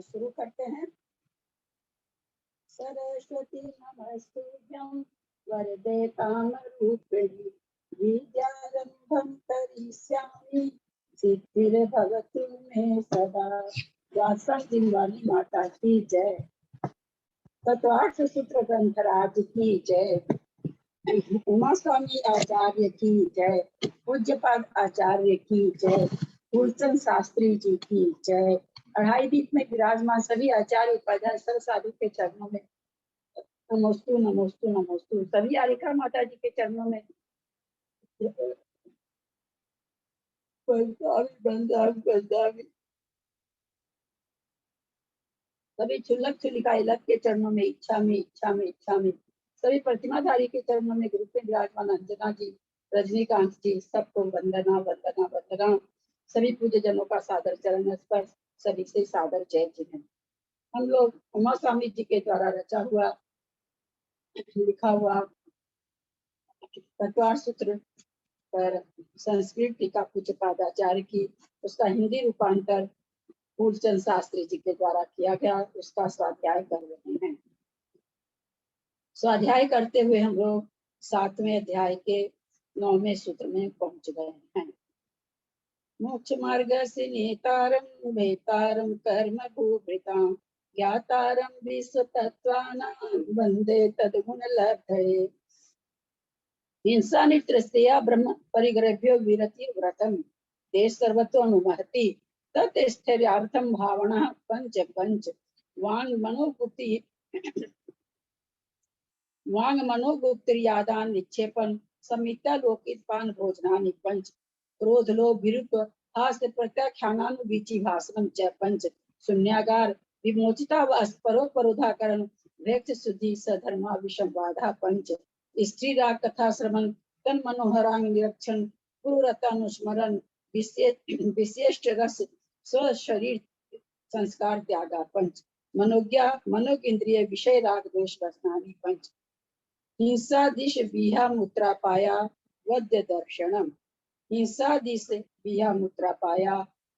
शुरू करते हैं। सरस्वती नमस्तुभ्यं वरदे कामरूपिणी विद्यारंभं करिष्यामि सिद्धिर्भवतु मे सदा। व्यासंग वाली माता की जय। तत्वार्थ सूत्र ग्रंथराज की जय। उमा स्वामी आचार्य की जय। पूज्यपाद आचार्य की जय। फूलचंद शास्त्री जी की जय। अढ़ाई दीप में विराजमान सभी आचार्य उपाध्याय सर्व साधु के चरणों में नमोस्तु नमोस्तु नमोस्तु। सभी आरिका माता जी के चरणों में सभी छुल्लक छुलिका इलक के चरणों में इच्छा में इच्छा में इच्छा में। सभी प्रतिमाधारी के चरणों में ग्रुप में विराजमान अंजना जी, रजनीकांत जी, सबको वंदना वंदना वंदना। सभी पूज्य जनों का सादर चरण स्पर्श, सभी से सादर जय जिन्हें। हम लोग उमा स्वामी जी के द्वारा रचा हुआ लिखा हुआ तत्वार्थ सूत्र पर संस्कृत टीका पूज्य पादाचार्य की, उसका हिंदी रूपांतर फूलचंद शास्त्री जी के द्वारा किया गया, उसका स्वाध्याय कर रहे हैं। स्वाध्याय करते हुए हम लोग 7वें अध्याय के 9वें सूत्र में पहुंच गए हैं। मोक्ष मार्ग से नेतारम भेतारम कर्म भूभृतां ज्ञातारम विश्व तत्वानां वंदे तद्गुण लब्धये। हिंसा नित्रस्तेया ब्रह्म परिग्रभ्यो विरतिर्व्रतम् देश सर्वतो अनुमहति तत्स्थैर्यार्थम भावना पंच पंच वांग मनोगुप्तिर्यादान निक्षेपन समिता लोकित पान भोजनानि पंच क्रोध लोभ विरूप हास्य प्रत्याख्यानानुविचि भाषणम च पंच शून्यागार विमोचिता वास परोधाकरण भेक्ष शुद्धि सधर्मा विषम बाधा पंच स्त्री राग कथा श्रवण तन मनोहरांग निरीक्षण पुरुरतानुस्मरण विशेष रस स्व शरीर संस्कार त्यागा पंच मनोज्ञा मनोकेंद्रिय विषय राग दोष रसनानि पंच हिंसा दिश विहा मुत्रा पाया वद्य दर्शनम। हिंसा दिश विहा मुत्रा पाया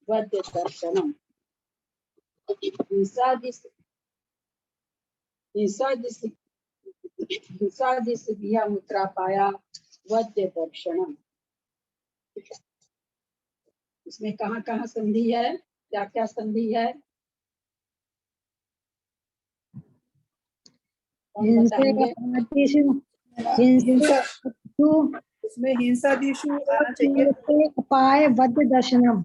वद्य दर्शनम। हिंसा दिश विहा मुत्रा पाया वद्य दर्शनम। इसमें कहाँ कहाँ संधि है, क्या क्या संधि है? इसमें हिंसा दिशु आना चाहिए। उपाय वद्य दर्शनम।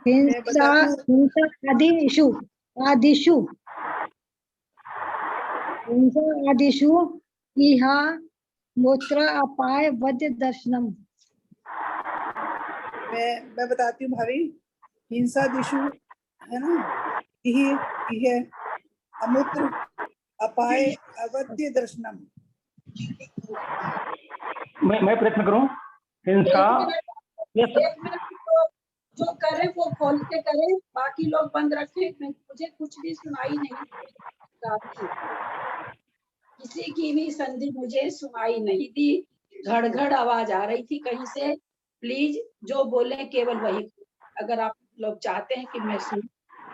हिंसा आदिषु हिंसा आदिषु इह मूत्र अपाय वद्य दर्शनम। मैं बताती हूँ भाभी। हिंसा दिशु है ना, यह अमूत्र अपाय अवध्य दर्शनम। मैं प्रयत्न करूं। हिंसा जो करे वो खोल के करे, बाकी लोग बंद रखे। मुझे कुछ भी सुनाई नहीं, किसी की भी संधि मुझे सुनाई नहीं दी। घड़ आवाज आ रही थी कहीं से। प्लीज जो बोले केवल वही, अगर आप लोग चाहते हैं कि मैं सुन,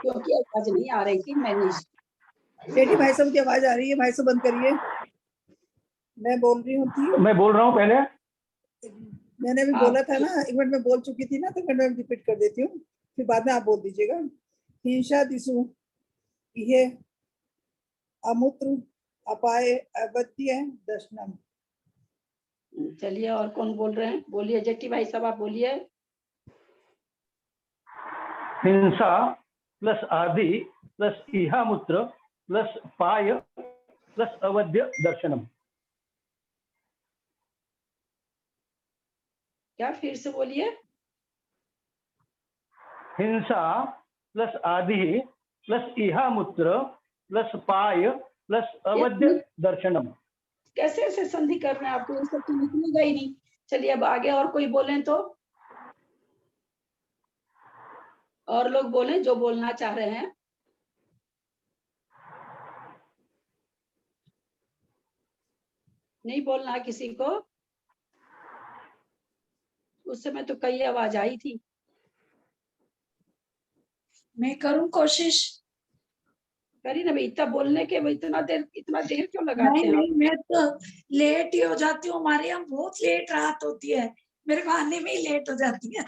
क्योंकि आवाज नहीं आ रही थी, मैं नहीं। बेटी भाई साहब की आवाज आ रही है, भाई साहब बंद करिए। मैं बोल रही हूँ। मैं बोल रहा हूँ। पहले मैंने भी बोला था ना, एक मिनट में बोल चुकी थी ना, तो मैं रिपीट कर देती हूँ, फिर बाद में आप बोल दीजिएगा। हिंसा दिशु ये अमूत्र अपाय अवध्य दर्शनम। चलिए, और कौन बोल रहे हैं? बोलिए जेठी भाई साहब, आप बोलिए। हिंसा प्लस आदि प्लस इहा मूत्र प्लस पाय प्लस अवध्य दर्शनम। क्या? फिर से बोलिए। हिंसा प्लस आदि प्लस इहा मूत्र प्लस पाय प्लस अवध्य दर्शनम। कैसे ऐसे संधि करना है आपको? ये सब तो निकलेगा ही नहीं। चलिए अब आगे और कोई बोलें तो, और लोग बोलें जो बोलना चाह रहे हैं। नहीं बोलना किसी को? उस समय तो कई आवाज आई थी। मैं करूं कोशिश। करी ना भाई, इतना बोलने के इतना देर क्यों लगाते नहीं हैं नहीं, आप? मैं तो लेट ही हो जाती हूँ, हमारे यहाँ बहुत लेट रात होती है, मेरे को आने में ही लेट हो जाती है।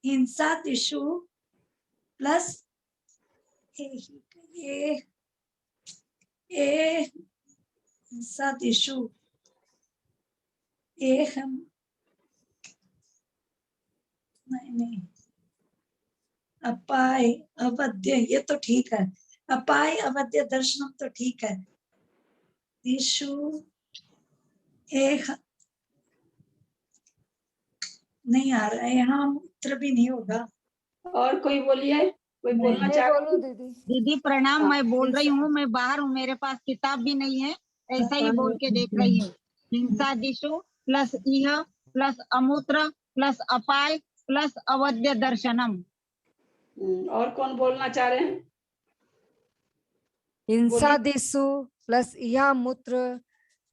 हिंसा दिशु प्लस ए हिंसा दिशु हम नहीं अपाय अवध्य, ये तो ठीक है। अपाय अवध्य दर्शनम तो ठीक है। दिशु नहीं आ रहा है, यहाँ उत्तर भी नहीं होगा। और कोई बोलिए, कोई बोलना मैं चाह बोलूं दीदी? दीदी प्रणाम, हाँ, मैं बोल रही हिंसा- हूँ, मैं बाहर हूँ, मेरे पास किताब भी नहीं है, ऐसा ही बोल के देख रही हूँ। हिंसा दिशु प्लस इह प्लस अमूत्र प्लस अपाय प्लस अवध्य दर्शनम। और कौन बोलना चाह रहे हैं? हिंसा बोलिए। दिशु प्लस इहा मूत्र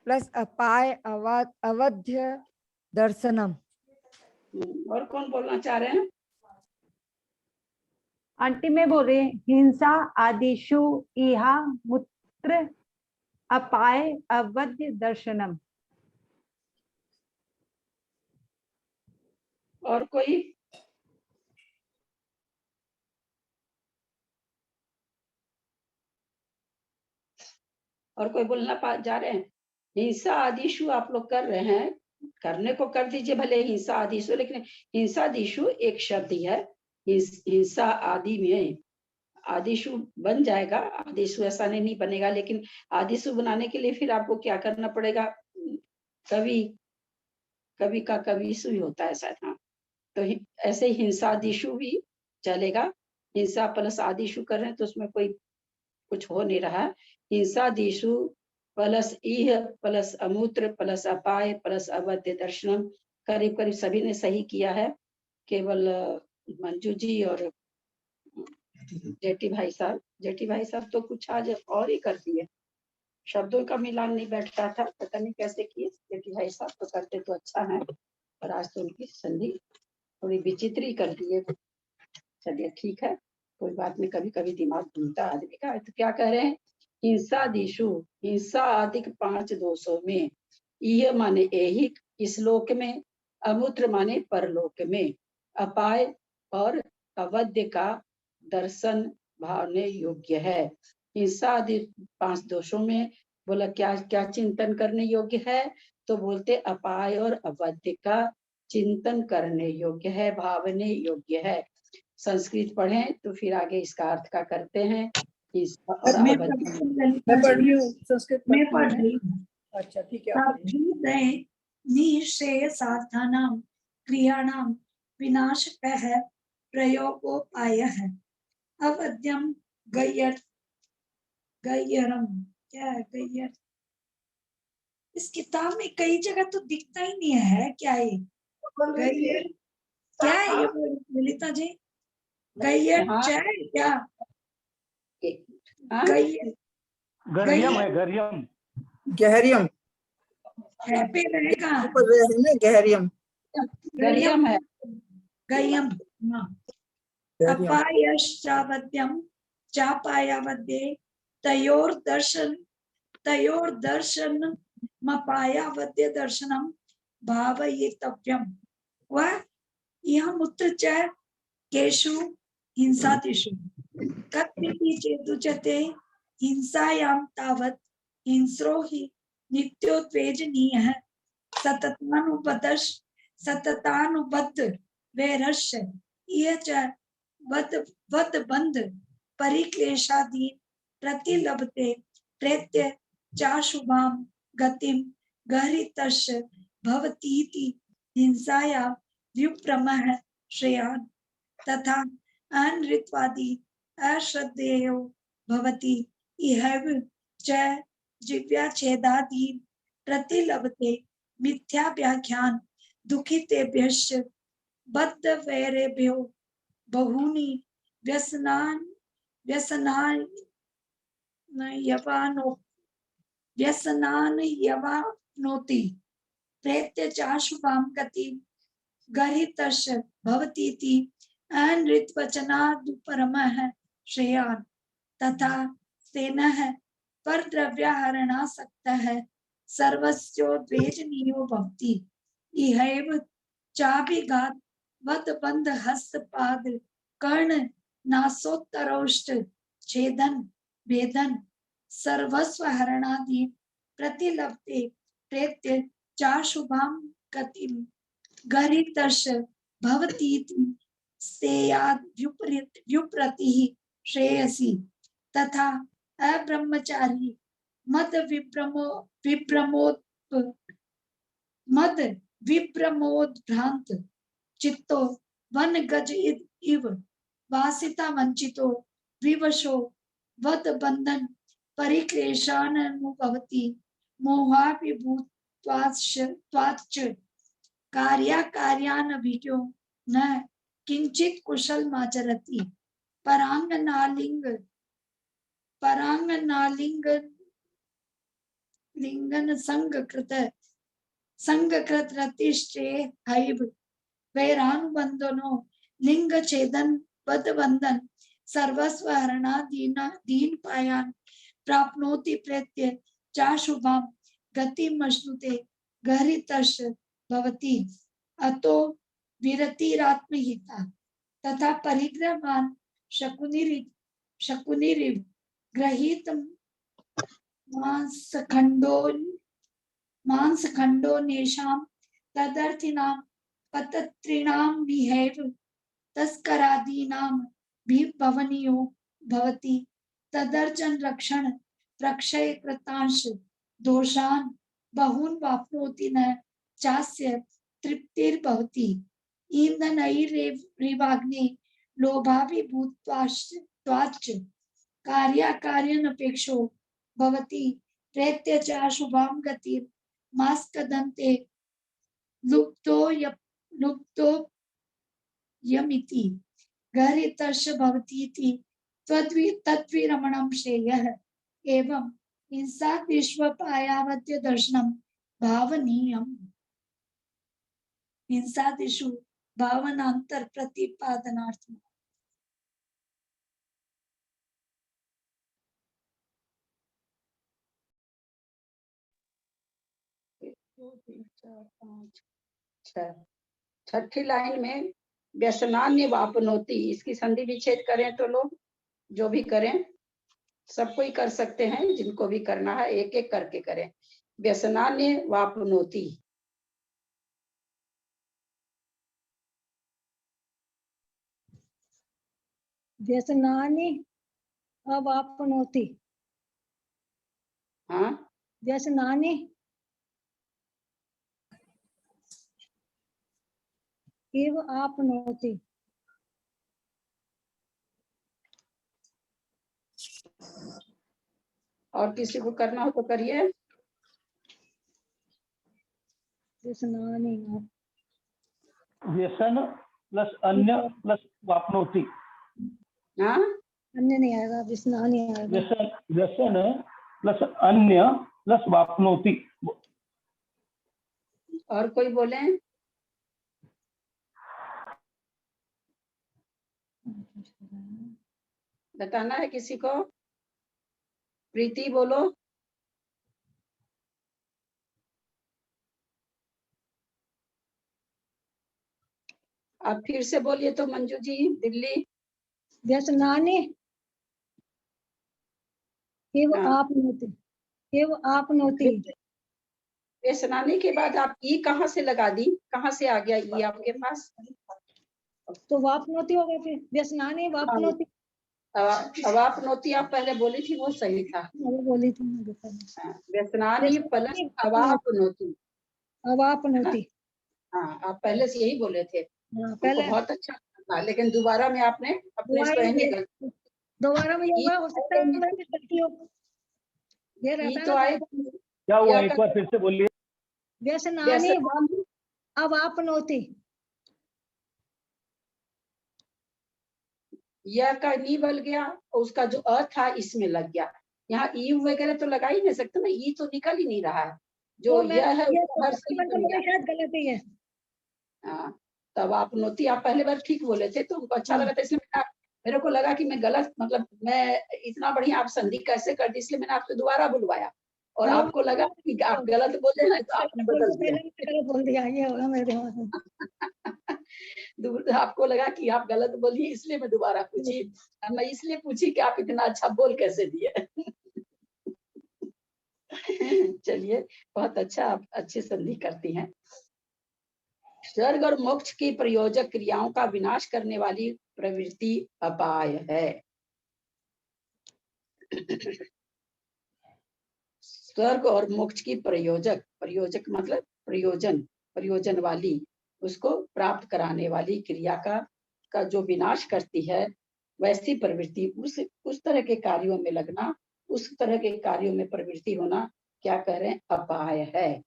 प्लस अपाय अवध्य दर्शनम। और कौन बोलना चाह रहे हैं? आंटी मैं बोल रही हूँ, हिंसा आदिशु इहा मूत्र अपाय अवध्य दर्शनम। और कोई? और कोई जा रहे हैं? हिंसा आदिशु आप लोग कर रहे हैं, करने को कर दीजिए भले हिंसा आदिशु, लेकिन हिंसा दिशु एक शब्द ही है। हिंसा आदि में आदिशु बन जाएगा, आदिशु ऐसा नहीं बनेगा, लेकिन आदिशु बनाने के लिए फिर आपको क्या करना पड़ेगा? कवि कवि का कविशु ही होता है शायद। हाँ, तो ऐसे ही हिंसा दिशु भी चलेगा। हिंसा प्लस आदिशु कर रहे हैं तो उसमें कोई कुछ हो नहीं रहा। हिंसा दिशु प्लस इह प्लस अमूत्र प्लस अपाय प्लस अवध्य दर्शनम, करीब करीब सभी ने सही किया है, केवल मंजू जी और जेठी भाई साहब तो कुछ आज और ही कर दिए, शब्दों का मिलान नहीं बैठता था, पता नहीं कैसे किए। जेठी भाई साहब तो करते तो अच्छा है, और आज तो उनकी संधि थोड़ी विचित्र ही कर दिए। चलिए ठीक है, कोई बात नहीं, कभी कभी दिमाग घूमता आदमी का। तो क्या कह रहे हैं? हिंसा दिशु, हिंसा आदिक 5 दोषों में, यह माने ऐहिक इस लोक में, अमूत्र माने परलोक में, अपाय और अवध्य का दर्शन भावने योग्य है। हिंसा आदि 5 दोषों में बोला क्या क्या चिंतन करने योग्य है? तो बोलते अपाय और अवध्य का चिंतन करने योग्य है, भावने योग्य है। संस्कृत पढ़ें तो फिर आगे इसका अर्थ का करते हैं। और मैं पढ़ रही हूँ संस्कृत मैं पढ़ पढ़ रही रही हूँ। हूँ। अच्छा ठीक है, आप पढ़िए। निःश्रेयसार्थानां क्रियाणां विनाशकः प्रयोगोपायः अवध्यं गय्यरम। क्या है गय्यर? इस किताब में कई जगह तो दिखता ही नहीं है, क्या है गय्यर? क्या है ये ललिता जी? गय्यर चाय क्या? गय्यर गर्ह्यम है, गर्ह्यम। गहरियम है पे रहेगा, ऊपर है ना, गहरियम गरियम है। गय्यम। हाँ, अपायश्चावद्यं चापायावद्ये तयोर्दर्शनमपायावद्य दर्शनम भावयितव्यम्। वह यह मूत्र च केषु हिंसातिषु कथमिति चेदुच्यते हिंसायां तावत् हिंस्रो हि नित्योद्वेजनीयः सततानुबद्ध वैरस्य इह च वद परिक्लेशादि प्रतिलभते प्रेत्य चाशुभां गतिं गहरितस्य भवतीति हिंसाया व्युप्रमः श्रेयान् तथा अनृत्वादि अश्रद्धेयो भवति इहैव च जिव्याच्छेदादि प्रतिलभते मिथ्या व्याख्यान दुखितेभ्यश्च बद्धवैरेभ्यो बहूनि व्यसनान् यवानोति प्रेत्य चाशुभां गतिं गरहितस्य भवतीति अनृतवचनादुपरमः श्रेयान् तथा तेनः परद्रव्याहरणासक्तः सर्वस्योद्वेजनीयो भवति इहैव चाभिघात वदबन्ध हस्तपाद कर्ण नासोत्तरोष्ट छेदन भेदन सर्वस्वहरणादि प्रतिलभते प्रेत्य चाशुभां गतिं गरितश भवतीति स्तेयाद् व्युप्रतिः श्रेयसी तथा अब्रह्मचारी मद विभ्रमोद्भ्रांत चित्तो वन गज इव वासिता वंचितो विवशो वद बंधन परिक्लेशानुभवति मोहाभिभूत्वाच्च कार्याकार्यानभिज्ञो न किंचित कुशलमाचरति लिंगन संगकृत रतिश्चे हैव वैरानुबंधनो लिंग छेदन बद बंधन सर्वस्व हरणा दीन पायान प्राप्नोति प्रेत्य चाशुभां गतिमश्नुते गहरितश भवति अतो विरतिरात्महिता तथा परिग्रहवान शकुनिरिव गृहीत मांसखंडो नेषां तदर्थिनां पतत्रिणां विहैव तस्करादीनां भवनीयो भवति तदर्चन रक्षण रक्षय कृतांश दोषान् बहून् वाप्नोति न चास्य तृप्तिर्भवति ईंधनैरेवाग्ने लोभाभिभूत्वाच्च कार्याकार्यनपेक्षो भवति प्रेत्य चाशुभां गतिर्मास्कदन्ते लुप्तो यमिति गहरितश भवतीति तद्विरमणं श्रेयः एवं हिंसा विश्वपायावद्य दर्शनं भावनीयम् हिंसादिषु भावनांतर प्रतिपादनार्थम छठी लाइन में व्यसनान्य वापनोति, इसकी संधि विच्छेद करें तो लोग जो भी करें सब कोई कर सकते हैं, जिनको भी करना है एक एक करके करें। व्यसनान्य वापनोति व्यसनानि अवाप्नोति हाँ व्यसनानि एव आपनोति और किसी को करना हो तो करिए। व्यसनानि व्यसन प्लस अन्य प्लस वापनोति। हाँ अन्य नहीं आएगा, व्यसनानि आएगा। व्यसन प्लस अन्य प्लस वापनोति। और कोई बोले? बताना है किसी को? प्रीति बोलो। आप फिर से बोलिए तो मंजू जी दिल्ली। व्यसनानि एव आपनोति एव आपनोति। व्यसनानी के बाद आप ई कहाँ से लगा दी? कहाँ से आ गया ई आपके पास? तो वापनोति हो गया, फिर व्यसनानि वापनोति। अवापनोति आप पहले बोली थी, वो सही था। वो बोली थी व्यसनानी प्लस अवापनोति। अवापनोति हाँ आप पहले से यही बोले थे। पहले बहुत अच्छा था, लेकिन दोबारा में आपने अपने स्वयं गलती। दोबारा में ये हो सकता है गलती हो। ये रहता तो आए क्या हुआ, एक बार फिर से बोलिए। व्यसनानि अवापनोति। यह का नी बल गया और उसका जो अ था इसमें लग गया। यहाँ ई वगैरह तो लगा ही नहीं सकते ना, ई तो निकल ही नहीं रहा है। जो यह है शायद गलती है। हाँ तब आपनोति आप पहले बार ठीक बोले थे तो उनको अच्छा लगा था, इसलिए मेरे को लगा कि मैं गलत, मतलब मैं इतना बढ़िया आप संधि कैसे कर दी, इसलिए मैंने आपको दोबारा बुलवाया और हाँ। आपको लगा कि आप गलत बोले हैं तो आपने बदल दिया। पहले बोल दिया, ये होगा मेरे दिमाग में। आपको लगा कि आप गलत बोलिए इसलिए मैं दोबारा पूछी। मैं इसलिए पूछी कि आप इतना अच्छा बोल कैसे दिए। चलिए, बहुत अच्छा, आप अच्छी संधि करती हैं। स्वर्ग और मोक्ष की प्रयोजक क्रियाओं का विनाश करने वाली प्रवृत्ति अपाय है। स्वर्ग और मोक्ष की प्रयोजक, प्रयोजक मतलब प्रयोजन, प्रयोजन वाली, उसको प्राप्त कराने वाली क्रिया का जो विनाश करती है, वैसी प्रवृत्ति, उस तरह के कार्यों में लगना, उस तरह के कार्यों में प्रवृत्ति होना, क्या कह रहे हैं, अपाय है।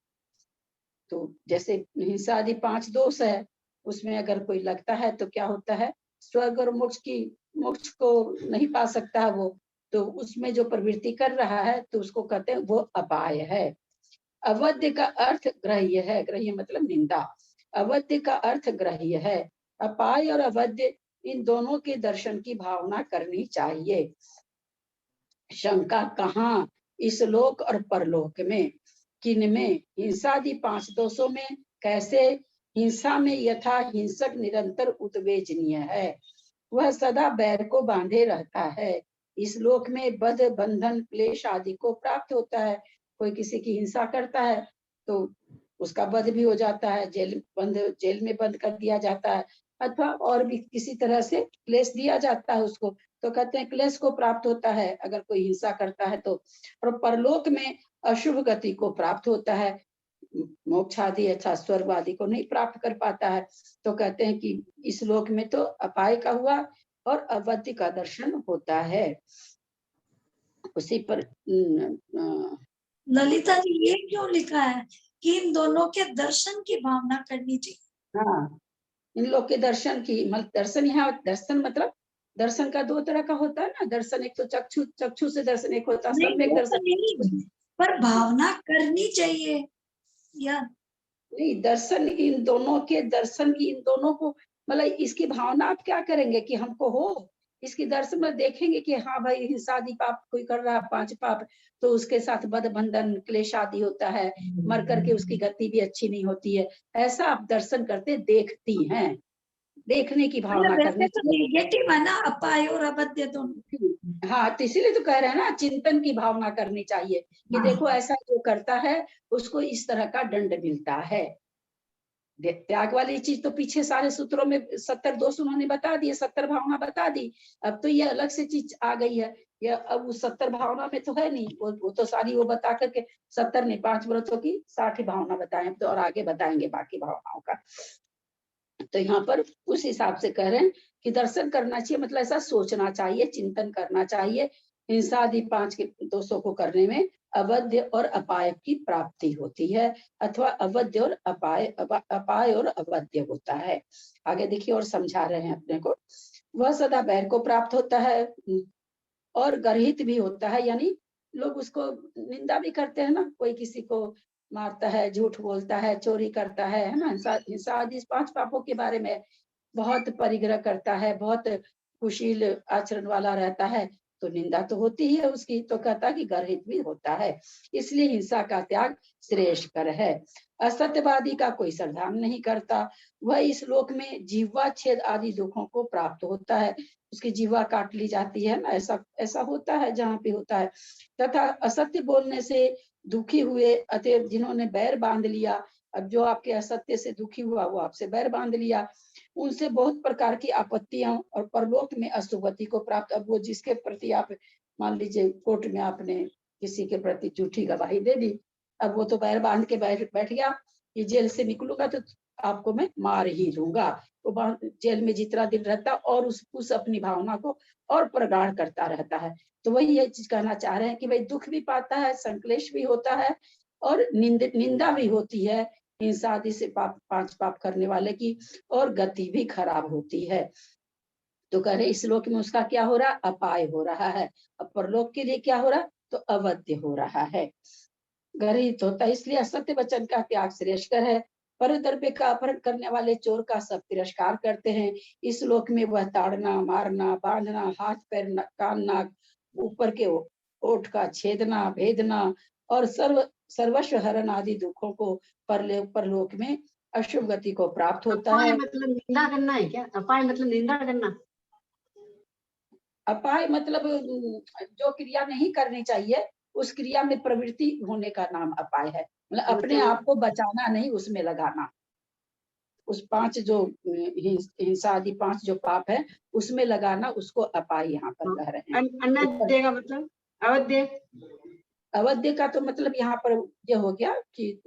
तो जैसे हिंसा आदि 5 दोष है, उसमें अगर कोई लगता है तो क्या होता है, स्वर्ग और मोक्ष को नहीं पा सकता है वो, तो उसमें जो प्रवृत्ति कर रहा है तो उसको कहते हैं वो अपाय है। अवध्य का अर्थ ग्राह्य है, ग्राह्य मतलब निंदा, अवध्य का अर्थ ग्राह्य है। अपाय और अवध्य इन दोनों के दर्शन की भावना करनी चाहिए। शंका कहाँ, इस लोक और परलोक में, किनमें, हिंसादि 5 दोषों में, कैसे, हिंसा में यथा हिंसक निरंतर उत्तेजनीय है, वह सदा बैर को बांधे रहता है, इस लोक में बध बंधन क्लेश आदि को प्राप्त होता है। कोई किसी की हिंसा करता है तो उसका वध भी हो जाता है, जेल में बंद कर दिया जाता है, अथवा और भी किसी तरह से क्लेश दिया जाता है उसको, तो कहते हैं क्लेश को प्राप्त होता है अगर कोई हिंसा करता है तो। और परलोक में अशुभ गति को प्राप्त होता है, मोक्ष आदि अच्छा स्वर्ग आदि को नहीं प्राप्त कर पाता है। तो कहते हैं कि इस लोक में तो अपाय का हुआ और अवध्य का दर्शन होता है। उसी पर ललिता जी ये क्यों लिखा है कि इन दोनों के दर्शन की भावना करनी चाहिए? हाँ, इन लोग के दर्शन की, मतलब दर्शन, यहाँ दर्शन मतलब दर्शन का 2 तरह का होता है ना, दर्शन एक तो चक्षु से दर्शन एक होता है, नहीं, सम्यक वो तो दर्शन। नहीं, पर भावना करनी चाहिए या नहीं, दर्शन इन दोनों के, दर्शन की इन दोनों को, मतलब इसकी भावना आप क्या करेंगे कि हमको हो, इसकी दर्शन में देखेंगे कि हाँ भाई हिंसा आदि पाप कोई कर रहा है, 5 पाप, तो उसके साथ बद बंधन क्लेश आदि होता है, मर करके उसकी गति भी अच्छी नहीं होती है, ऐसा आप दर्शन करते देखती हैं, देखने की भावना मतलब करनी वैसे तो चाहिए। नेगेटिव है ना, अपाय और अवध्य दोनों। हाँ, तो इसीलिए तो कह रहे हैं ना, चिंतन की भावना करनी चाहिए कि देखो ऐसा जो करता है उसको इस तरह का दंड मिलता है। त्याग वाली चीज तो पीछे सारे सूत्रों में 70 दोष उन्होंने बता दिए, 70 भावना बता दी, अब तो ये अलग से चीज आ गई है। ये अब उस 70 भावना में तो है नहीं, वो तो सारी वो बता करके 70 नहीं, 5 व्रतों की 60 भावना बताए, तो और आगे बताएंगे बाकी भावनाओं का। तो यहाँ पर उस हिसाब से कह रहे हैं कि दर्शन करना चाहिए, मतलब ऐसा सोचना चाहिए, चिंतन करना चाहिए, हिंसा आदि 5 के दोषों को करने में अवध्य और अपाय की प्राप्ति होती है, अथवा अवध्य और अपाय और अवध्य होता है। आगे देखिए और समझा रहे हैं अपने को, वह सदा बैर को प्राप्त होता है और गर्हित भी होता है, यानी लोग उसको निंदा भी करते हैं ना, कोई किसी को मारता है, झूठ बोलता है, चोरी करता है ना, हिंसा आदि 5 पापों के बारे में बहुत परिग्रह करता है, बहुत कुशील आचरण वाला रहता है, तो निंदा तो होती ही है उसकी, तो कहता कि गर्हित भी होता है, इसलिए हिंसा का त्याग श्रेष्ठकर है। असत्यवादी का कोई श्रद्धा नहीं करता, वह इस लोक में जीवा छेद आदि दुखों को प्राप्त होता है, उसकी जीवा काट ली जाती है ना, ऐसा होता है जहाँ पे होता है। तथा असत्य बोलने से दुखी हुए, अतएव जिन्होंने बैर बांध लिया, अब जो आपके असत्य से दुखी हुआ वो आपसे बैर बांध लिया, उनसे बहुत प्रकार की आपत्तियां और परलोक में अशुभति को प्राप्त। अब वो जिसके प्रति आप मान लीजिए कोर्ट में आपने किसी के प्रति झूठी गवाही दे दी, अब वो तो बैर बांध के बैठ गया कि जेल से निकलूंगा तो आपको मैं मार ही दूंगा, तो जेल में जितना दिन रहता और उस अपनी भावना को और प्रगाढ़ करता रहता है। तो वही ये चीज कहना चाह रहे हैं कि भाई दुख भी पाता है, संक्लेश भी होता है और निंदा भी होती है हिंसा आदि से 5 पाप करने वाले की, और गति भी खराब होती है। तो कह रहे इस लोक में उसका क्या हो रहा, अपाय हो रहा है, अब परलोक के लिए क्या हो रहा, तो अवध्य हो रहा है, गर्हित होता है, इसलिए असत्य वचन का त्याग श्रेष्ठकर है। परद्रव्य का अपहरण करने वाले चोर का सब तिरस्कार करते हैं। इस लोक में वह ताड़ना, मारना, बांधना, हाथ पैर, कान, नाक, ऊपर के ओठ का छेदना, भेदना और सर्वस्व हरण आदि दुखों को परलोक में अशुभ गति को प्राप्त होता है। मतलब निंदा करना है क्या? अपाय मतलब निंदा करना? अपाय मतलब जो क्रिया नहीं करनी चाहिए उस क्रिया में प्रवृत्ति होने का नाम अपाय है। मतलब अपने आप को बचाना नहीं, उसमें लगाना। उस 5 जो हिंसा आदि 5 जो पाप है उसमें लगाना, उसको अपाय यहाँ पर कह रहे हैं। अनवद्य का मतलब अवध्य? अवध्य का तो मतलब यहाँ पर ये हो गया कि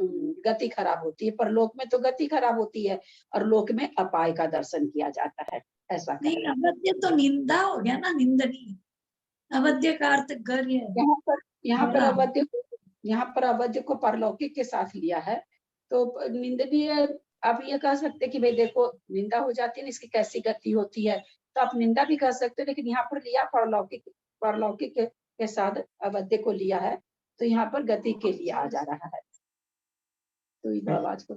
गति खराब होती है। परलोक में तो गति खराब होती है और लोक में अपाय का दर्शन किया जाता है, ऐसा नहीं, अवध्य तो निंदा हो गया ना, निंदनीय। अवध्य का अर्थ गर्य है। यहाँ पर अवध्य को परलौकिक के साथ लिया है तो निंदनीय। आप ये कह सकते कि भाई देखो निंदा हो जाती है, इसकी कैसी गति होती है, तो आप निंदा भी कह सकते हो। लेकिन यहाँ पर लिया परलौकिक के साथ अवध्य को लिया है, तो यहाँ पर गति के लिए आ जा रहा है। तो इधर आवाज को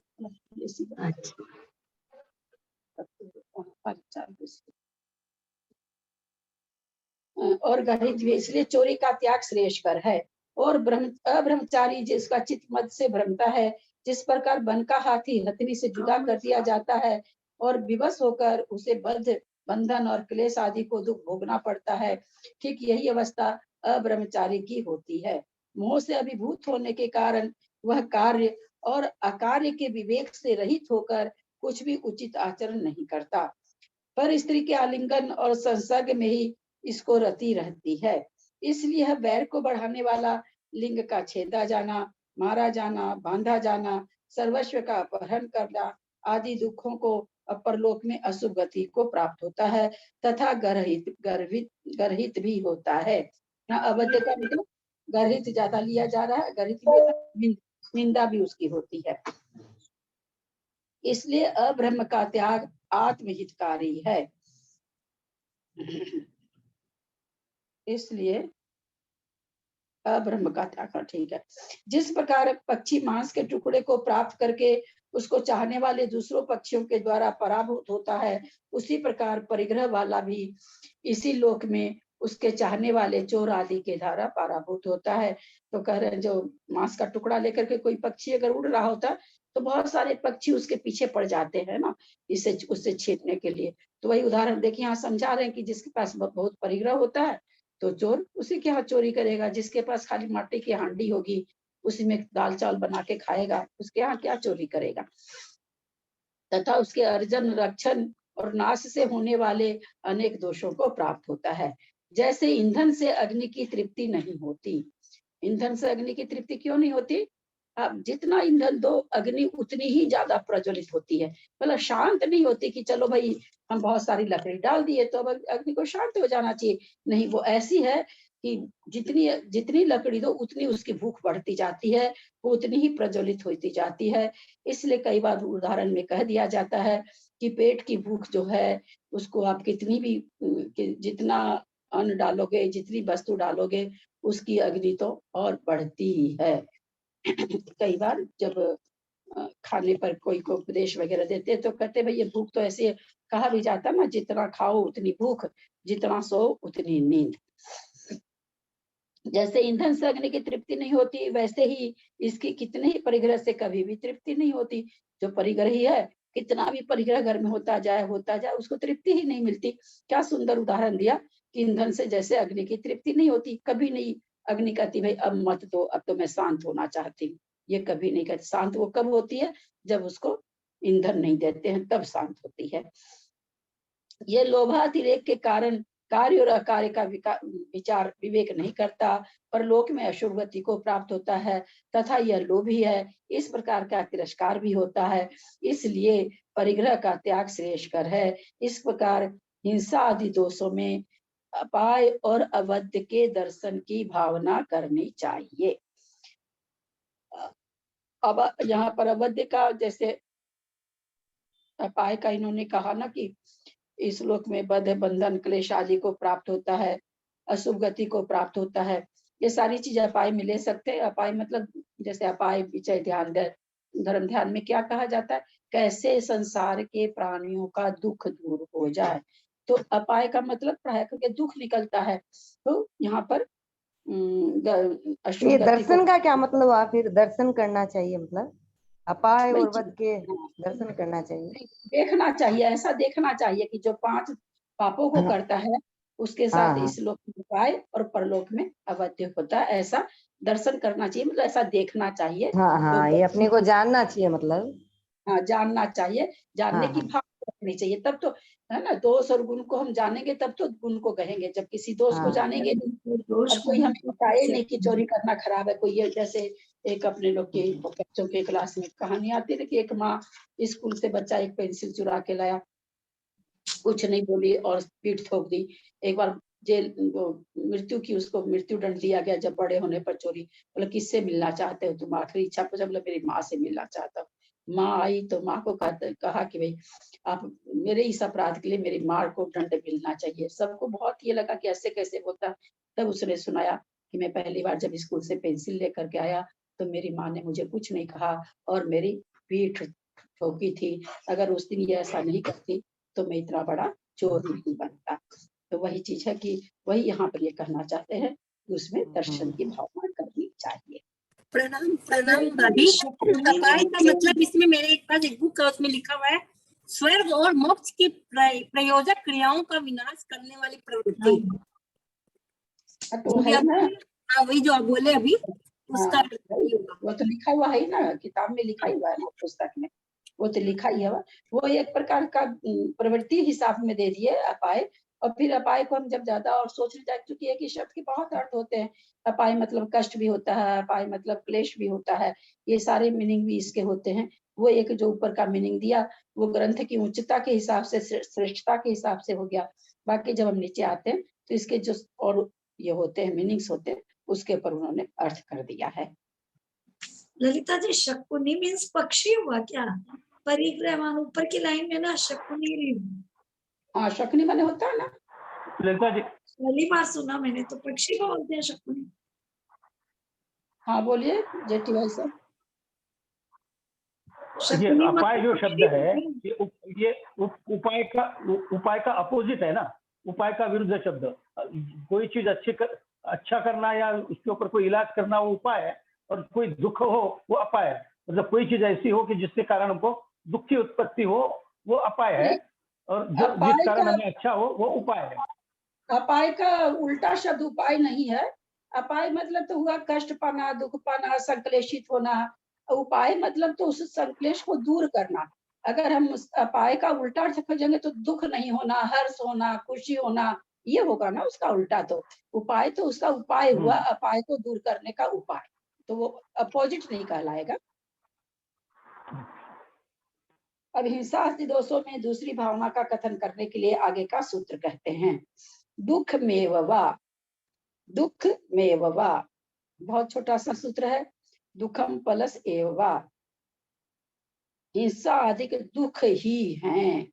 और गणित भी, इसलिए चोरी का त्याग श्रेयस्कर है। और अब्रह्मचारी जिसका चित्त मद से भ्रमता है, जिस प्रकार वन का हाथी हथनी से जुदा कर दिया जाता है और विवश होकर उसे बंधन और क्लेश आदि को दुख भोगना पड़ता है, ठीक यही अवस्था अब्रह्मचारी की होती है। मोह से अभिभूत होने के कारण वह कार्य और अकार्य के विवेक से रहित होकर कुछ भी उचित आचरण नहीं करता, पर स्त्री के आलिंगन और संसर्ग में ही इसको रति रहती है। इसलिए वैर को बढ़ाने वाला लिंग का छेदा जाना, मारा जाना, बांधा जाना, सर्वस्व का अपहरण करना आदि दुखों को परलोक में अशुभ गति को प्राप्त होता है तथा गर्हित भी होता है। अवध्य का मतलब गर्हित ज्यादा लिया जा रहा है, गर्हित भी होता है, निंदा भी उसकी होती है। इसलिए अब्रह्म का त्याग आत्महितकारी है। इसलिए अब्रह्म का त्याग, ठीक है। जिस प्रकार पक्षी मांस के टुकड़े को प्राप्त करके उसको चाहने वाले दूसरों पक्षियों के द्वारा पराभूत होता है, उसी प्रकार परिग्रह वाला भी इसी लोक में उसके चाहने वाले चोर आदि के द्वारा पराभूत होता है। तो कह रहे हैं जो मांस का टुकड़ा लेकर के कोई पक्षी अगर उड़ रहा होता तो बहुत सारे पक्षी उसके पीछे पड़ जाते हैं ना, इसे उससे छीनने के लिए। तो वही उदाहरण देखिए यहाँ समझा रहे हैं कि जिसके पास बहुत परिग्रह होता है तो चोर उसी के यहाँ चोरी करेगा। जिसके पास खाली माटी की हांडी होगी उसी में दाल चावल बना के खाएगा, उसके यहाँ क्या चोरी करेगा। तथा उसके अर्जन, रक्षण और नाश से होने वाले अनेक दोषों को प्राप्त होता है। जैसे ईंधन से अग्नि की तृप्ति नहीं होती। ईंधन से अग्नि की तृप्ति क्यों नहीं होती? अब जितना ईंधन दो अग्नि उतनी ही ज्यादा प्रज्वलित होती है। मतलब शांत नहीं होती कि चलो भाई हम बहुत सारी लकड़ी डाल दिए तो अब अग्नि को शांत हो जाना चाहिए। नहीं, वो ऐसी है कि जितनी लकड़ी दो उतनी उसकी भूख बढ़ती जाती है, वो उतनी ही प्रज्वलित होती जाती है। इसलिए कई बार उदाहरण में कह दिया जाता है कि पेट की भूख जो है उसको आप कितनी भी जितना अन्न डालोगे, जितनी वस्तु डालोगे, उसकी अग्नि तो और बढ़ती ही है। कई बार जब खाने पर कोई को उपदेश वगैरह देते तो कहते भाई ये भूख तो ऐसे कहा भी जाता ना, जितना खाओ उतनी भूख, जितना सो उतनी नींद। जैसे ईंधन से अग्नि की तृप्ति नहीं होती, वैसे ही इसकी कितने ही परिग्रह से कभी भी तृप्ति नहीं होती। जो परिग्रही है कितना भी परिग्रह घर में होता जाए उसको तृप्ति ही नहीं मिलती। क्या सुंदर उदाहरण दिया कि ईंधन से जैसे अग्नि की तृप्ति नहीं होती, कभी नहीं अग्नि कहती भाई अब मत दो, अब तो मैं शांत होना चाहती हूँ, ये कभी नहीं कहती। शांत वो कब होती है? जब उसको ईंधन नहीं देते हैं, तब शांत होती है। ये लोभातिरेक के कारण कार्य और अकार्य का विचार विवेक नहीं करता, पर लोक में अशुभ गति को प्राप्त होता है तथा यह लोभी है। इस प्रकार का तिरस्कार भी होता है, इसलिए परिग्रह का त्याग श्रेयस्कर है। इस प्रकार हिंसा आदि दोषों में अपाय और अवध्य के दर्शन की भावना करनी चाहिए। अब यहाँ पर अवध्य का, जैसे अपाय का इन्होंने कहा ना कि इस लोक में बद्ध, बंधन, क्लेश आदि को प्राप्त होता है, अशुभ गति को प्राप्त होता है। ये सारी चीज अपाय में ले सकते हैं। अपाय मतलब जैसे अपाय विचय ध्यान दे, धर्म ध्यान में क्या कहा जाता है, कैसे संसार के प्राणियों का दुख दूर हो जाए। तो अपाय का मतलब प्राय करके दुख निकलता है। तो यहाँ पर अशुभ ये गति दर्शन का क्या मतलब हुआ? फिर दर्शन करना चाहिए, मतलब अपाय वही और चीज, वध के हाँ, दर्शन करना चाहिए। देखना चाहिए, ऐसा देखना चाहिए कि जो 5 पापों को हाँ करता है उसके हाँ साथ हाँ इस लोक में उपाय और परलोक में अवध्य होता है, ऐसा दर्शन करना चाहिए, मतलब ऐसा देखना चाहिए। हाँ तो हाँ, ये अपने को जानना चाहिए मतलब। हाँ, जानना चाहिए, जानने हाँ की हाँ भाव रखनी चाहिए, तब तो है ना, दोष और गुण को हम जानेंगे तब तो गुण को कहेंगे। जब किसी दोष को हाँ जानेंगे नहीं, दोष अब कोई हमें को बताए नहीं कि चोरी करना खराब है, कोई ये जैसे एक अपने लोग के बच्चों के क्लास में कहानी आती है कि एक माँ स्कूल से बच्चा एक पेंसिल चुरा के लाया, कुछ नहीं बोली और पीठ ठोक दी। एक बार जेल वो मृत्यु की, उसको मृत्यु दंड दिया गया जब बड़े होने पर चोरी। बोले किससे मिलना चाहते हो तुम, आखिरी इच्छा पूछा, बोले मेरी माँ से मिलना चाहता हूँ। माँ आई तो माँ को कहा कि भाई आप मेरे इस अपराध के लिए मेरी माँ को दंड मिलना चाहिए। सबको बहुत ये लगा कि ऐसे कैसे होता। तब उसने सुनाया कि मैं पहली बार जब स्कूल से पेंसिल लेकर के आया तो मेरी माँ ने मुझे कुछ नहीं कहा और मेरी पीठ ठोकी थी। अगर उस दिन ये ऐसा नहीं करती तो मैं इतना बड़ा चोर नहीं बनता। तो वही चीज है कि वही यहाँ पर ये कहना चाहते हैं कि उसमें दर्शन की भावना करनी चाहिए। प्रणाम प्रणाम ललिता दादी। जी, शकुनी में अपाय का मतलब इसमें मेरे एक पास एक बुक है, उसमें लिखा हुआ है स्वर्ग और मोक्ष की प्रयोजक क्रियाओं का विनाश करने वाली प्रवृत्ति। तो है ना, हाँ, वही जो आप बोले अभी उसका हाँ वो तो लिखा हुआ है ना, किताब में लिखा ही हुआ है ना, पुस्तक में वो तो लिखा ही है। वो एक प्रकार का प्रवृत्ति हिसाब में दे दिए अपाय। और फिर अपाय को हम जब ज्यादा और सोचने जाए, क्योंकि एक ही शब्द के बहुत अर्थ होते हैं। अपाय मतलब कष्ट भी होता है, अपाय मतलब क्लेश भी होता है, ये सारे मीनिंग भी इसके होते हैं। वो एक जो ऊपर का मीनिंग दिया वो ग्रंथ की उच्चता के हिसाब से, श्रेष्ठता के हिसाब से हो गया। बाकी जब हम नीचे आते हैं तो इसके जो और ये होते हैं मीनिंग्स होते हैं, उसके ऊपर उन्होंने अर्थ कर दिया है। ललिता जी, शकुनी मीन्स पक्षी हुआ क्या? परिग्रहवान ऊपर की लाइन में ना शकुनी, हाँ, शकुनी माने होता है ना। ललिता जी, पहली बार सुना मैंने, तो पक्षी को बोलते हैं शकुनी। हाँ बोलिए जेठी भाई साहब। ये शकुनी अपाय जो मतलब शब्द पक्षी है होते हैं। ये उपाय का अपोजिट है ना, उपाय का विरुद्ध शब्द। कोई चीज अच्छा करना या उसके ऊपर कोई इलाज करना वो उपाय है, और कोई दुख हो वो अपाय है। मतलब कोई चीज ऐसी हो कि जिसके कारण हमको दुख की उत्पत्ति हो वो अपाय है, और जो जिस अपाय कारण का हमें अच्छा हो वो उपाय है। अपाय का उल्टा शब्द उपाय नहीं है। अपाय मतलब तो हुआ कष्ट पाना, दुख पाना, संक्लेशित होना। उपाय मतलब तो उस संक्लेश को दूर करना। अगर हम उस अपाय का उल्टा अर्थ खोजेंगे तो दुख नहीं होना, हर्ष होना, खुशी होना, ये होगा ना उसका उल्टा। तो उपाय तो उसका उपाय हुआ, अपाय को दूर करने का उपाय, तो वो अपोजिट नहीं कहलाएगा। अब हिंसा आदि दोषों में दूसरी भावना का कथन करने के लिए आगे का सूत्र कहते हैं, दुख में वा, दुख में वा, बहुत छोटा सा सूत्र है, दुखम प्लस एवा, हिंसा अधिक दुख ही है,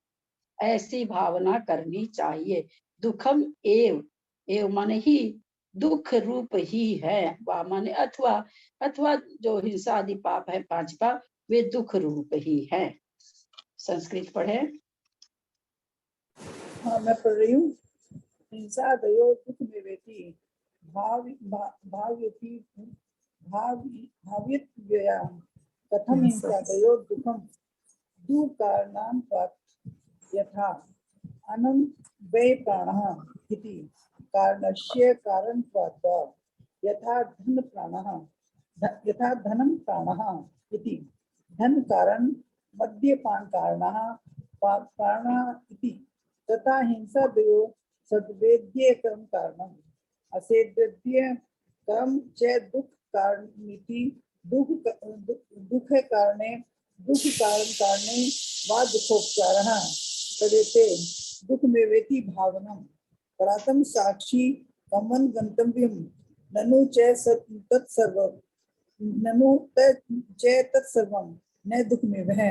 ऐसी भावना करनी चाहिए। दुखम एव माने ही, दुख रूप ही है, वा माने अथवा, अथवा जो हिंसा आदि पाप है 5 पाप वे दुख रूप ही है। संस्कृत पढ़े। हाँ मैं पढ़ रही हूँ। हिंसा दयो दुख में वेती भाव्यति भाव्यत व्यया कथम हिंसा दयो दुखम दु कारणां यथा अनं वै प्राणः इति कारणस्य कारणत्वात् यथा धन प्राणः यथा धनं प्राणः इति धन कारण मद्यपान कारणः प्राणः इति तथा हिंसा दयो सद्वेद्य कर्म कारणम् असेद्य कर्म च दुख कारणमिति दुख कारणे वा दुखोपचारः तदेते दुख में वेति भावनम प्रातम साक्षी कमन गंतव्यम ननु च तत्सर्वम ननु च तत्सर्वम न दुख में वह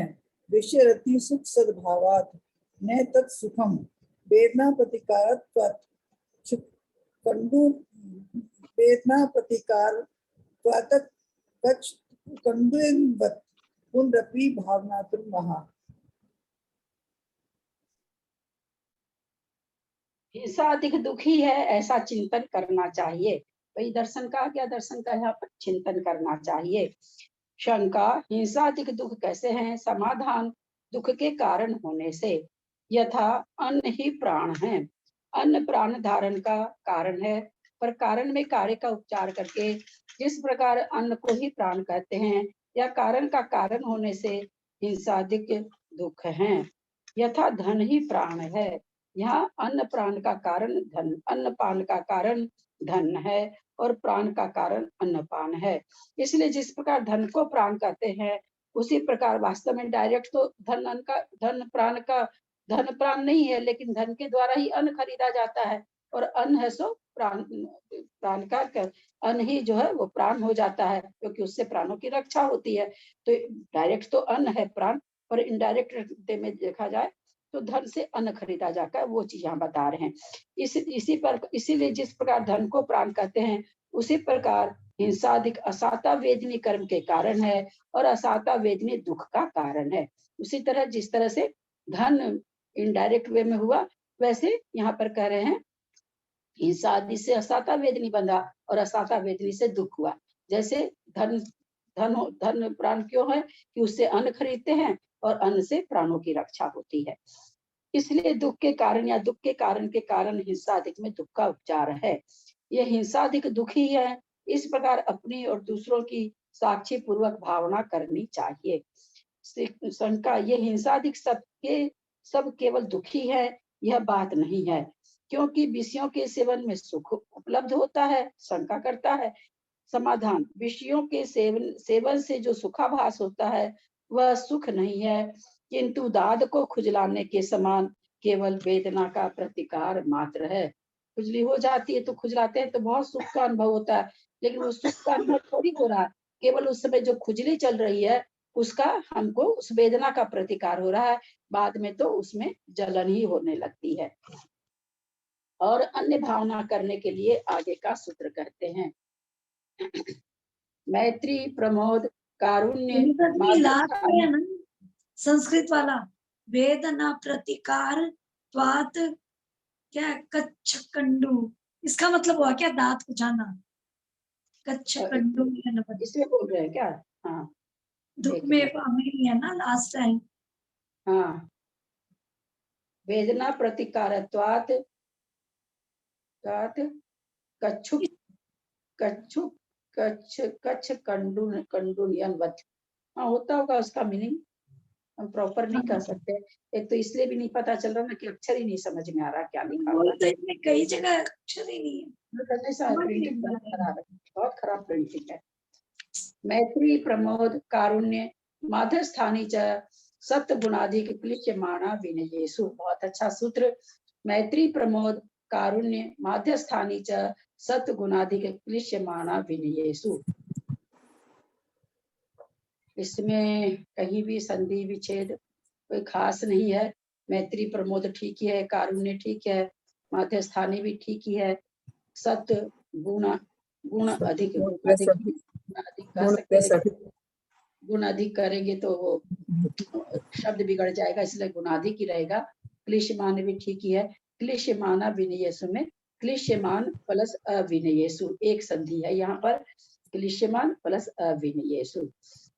विषयरति सुख सद्भावात् न तत्सुखम वेदना प्रतिकारत्वात् कंडू वेदना प्रतिकार कंडुवत् पुनरपि भावनातुर महा। हिंसा अधिक दुखी है ऐसा चिंतन करना चाहिए। वही दर्शन का क्या, दर्शन का यहाँ पर चिंतन करना चाहिए। शंका, हिंसा अधिक दुख कैसे है? समाधान, दुख के कारण होने से। यथा अन्न ही प्राण है, अन्न प्राण धारण का कारण है, पर कारण में कार्य का उपचार करके जिस प्रकार अन्न को ही प्राण कहते हैं, या कारण का कारण होने से हिंसा अधिक दुख है। यथा धन ही प्राण है, यहाँ अन्न प्राण का कारण धन, अन्न पान का कारण धन है और प्राण का कारण अन्नपान है। इसलिए जिस प्रकार धन को प्राण कहते हैं, उसी प्रकार वास्तव में डायरेक्ट तो धन प्राण नहीं है, लेकिन धन के द्वारा ही अन्न खरीदा जाता है, और अन्न है सो प्राण का अन्न ही जो है वो प्राण हो जाता है, क्योंकि उससे प्राणों की रक्षा होती है। तो डायरेक्ट तो अन्न है प्राण, पर इनडायरेक्ट में देखा जाए तो धन से अन्न खरीदा जाता है, वो चीज यहाँ बता रहे हैं। इसीलिए जिस प्रकार धन को प्राण कहते हैं, उसी प्रकार हिंसा अधिक असाता वेदनी कर्म के कारण है, और असाता वेदनी दुख का कारण है। उसी तरह जिस तरह से धन इनडायरेक्ट वे में हुआ, वैसे यहाँ पर कह रहे हैं हिंसा आदि से असाता वेदनी बंधा और असाता वेदनी से दुख हुआ। जैसे धन प्राण क्यों है कि उससे अन्न खरीदते हैं, और अन्न से प्राणों की रक्षा होती है। इसलिए दुख के कारण या दुख के कारण हिंसा अधिक में दुख का उपचार है। यह हिंसा अधिक दुखी है, इस प्रकार अपनी और दूसरों की साक्षी पूर्वक भावना करनी चाहिए। शंका, ये हिंसा अधिक सब केवल दुखी है, यह बात नहीं है, क्योंकि विषयों के सेवन में सुख उपलब्ध होता है। शंका करता है। समाधान, विषयों के सेवन से जो सुखाभास होता है वह सुख नहीं है, किंतु दाद को खुजलाने के समान केवल वेदना का प्रतिकार मात्र है। खुजली हो जाती है तो खुजलाते हैं तो बहुत सुख का अनुभव होता है, लेकिन उस सुख का अनुभव थोड़ी हो रहा है, केवल उस समय जो खुजली चल रही है उसका हमको उस वेदना का प्रतिकार हो रहा है, बाद में तो उसमें जलन ही होने लगती है। और अन्य भावना करने के लिए आगे का सूत्र कहते हैं। मैत्री, प्रमोद, कारुण्य, लास्ट में है ना संस्कृत वाला, वेदना प्रतिकार त्वात क्या कच्छ कंडू, इसका मतलब हुआ क्या? दांत कुचाना, कच्छ कंडू इसमें बोल रहे हैं क्या? हाँ, दुख में हमें है ना लास्ट टाइम। हाँ, वेदना प्रतिकारत्वात कच्छ कंडूनियनवत। हाँ, होता होगा उसका मीनिंग, हम प्रॉपर नहीं कर सकते। एक तो इसलिए भी नहीं पता चल रहा ना कि अक्षर ही नहीं समझ में आ रहा क्या लिखा हुआ है। इसमें कई जगह अक्षर ही नहीं है, प्रिंटिंग बहुत खराब प्रिंटिंग है। मैत्री, प्रमोद, कारुण्य, माध्यस्थानी च सत्य गुणाधिक क्लिश्यमाणा विनयेषु। बहुत अच्छा सूत्र। मैत्री, प्रमोद, कारुण्य, माध्यस्थानी च सत्य गुणाधिक क्लिश्यमाणा विनयेषु। इसमें कहीं भी संधि विच्छेद कोई खास नहीं है। मैत्री, प्रमोद ठीक ही है, कारुण्य ठीक है, माध्यस्थानी भी ठीक ही है, सत्य गुण अधिक गुण अधिक करेंगे तो वो शब्द बिगड़ जाएगा, इसलिए गुणाधिक ही रहेगा। क्लिश्यमान भी ठीक ही है। क्लिश्यमाना विनयेषु में क्लिश्यमान प्लस अविनयेषु एक संधि है यहाँ पर, क्लिश्यमान प्लस अविनयेषु।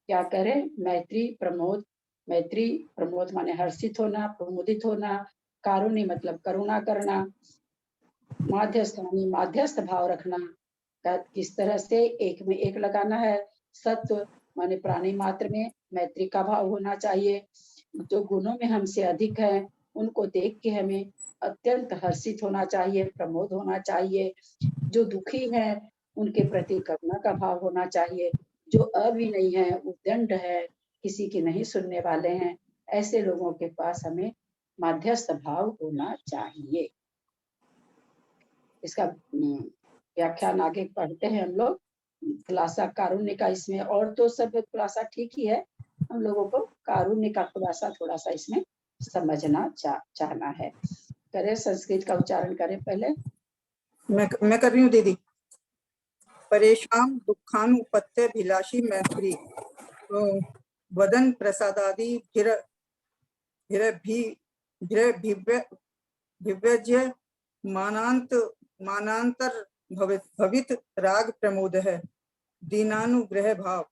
क्या करें? मैत्री, प्रमोद, मैत्री प्रमोद माने हर्षित होना, प्रमोदित होना, कारुण्य मतलब करुणा करना, माध्यस्थानी माध्यस्थ भाव रखना, किस तरह से एक में एक लगाना है। सत्व माने प्राणी मात्र में मैत्री का भाव होना चाहिए। जो गुणों में हमसे अधिक है उनको देख के हमें अत्यंत हर्षित होना चाहिए, प्रमोद होना चाहिए। जो दुखी है उनके प्रति करुणा का भाव होना चाहिए। जो अविनयी है, उद्दंड है, किसी की नहीं सुनने वाले हैं, ऐसे लोगों के पास हमें माध्यस्थ भाव होना चाहिए। इसका व्याख्यान आगे पढ़ते हैं हम लोग। खुलासा कारुण्य का इसमें, और तो सब खुलासा ठीक ही है, हम लोगों को कारुण्य का खुलासा थोड़ा सा इसमें समझना चाहना है। करें, संस्कृत का उच्चारण करें पहले। मैं कर रही हूँ दीदी। परेशान दुखानुपत्य भिलाषी मैत्री। तो वदन प्रसादादि भिव्यज्य मानांतर भवित राग प्रमोद है। दीनानुग्रह भाव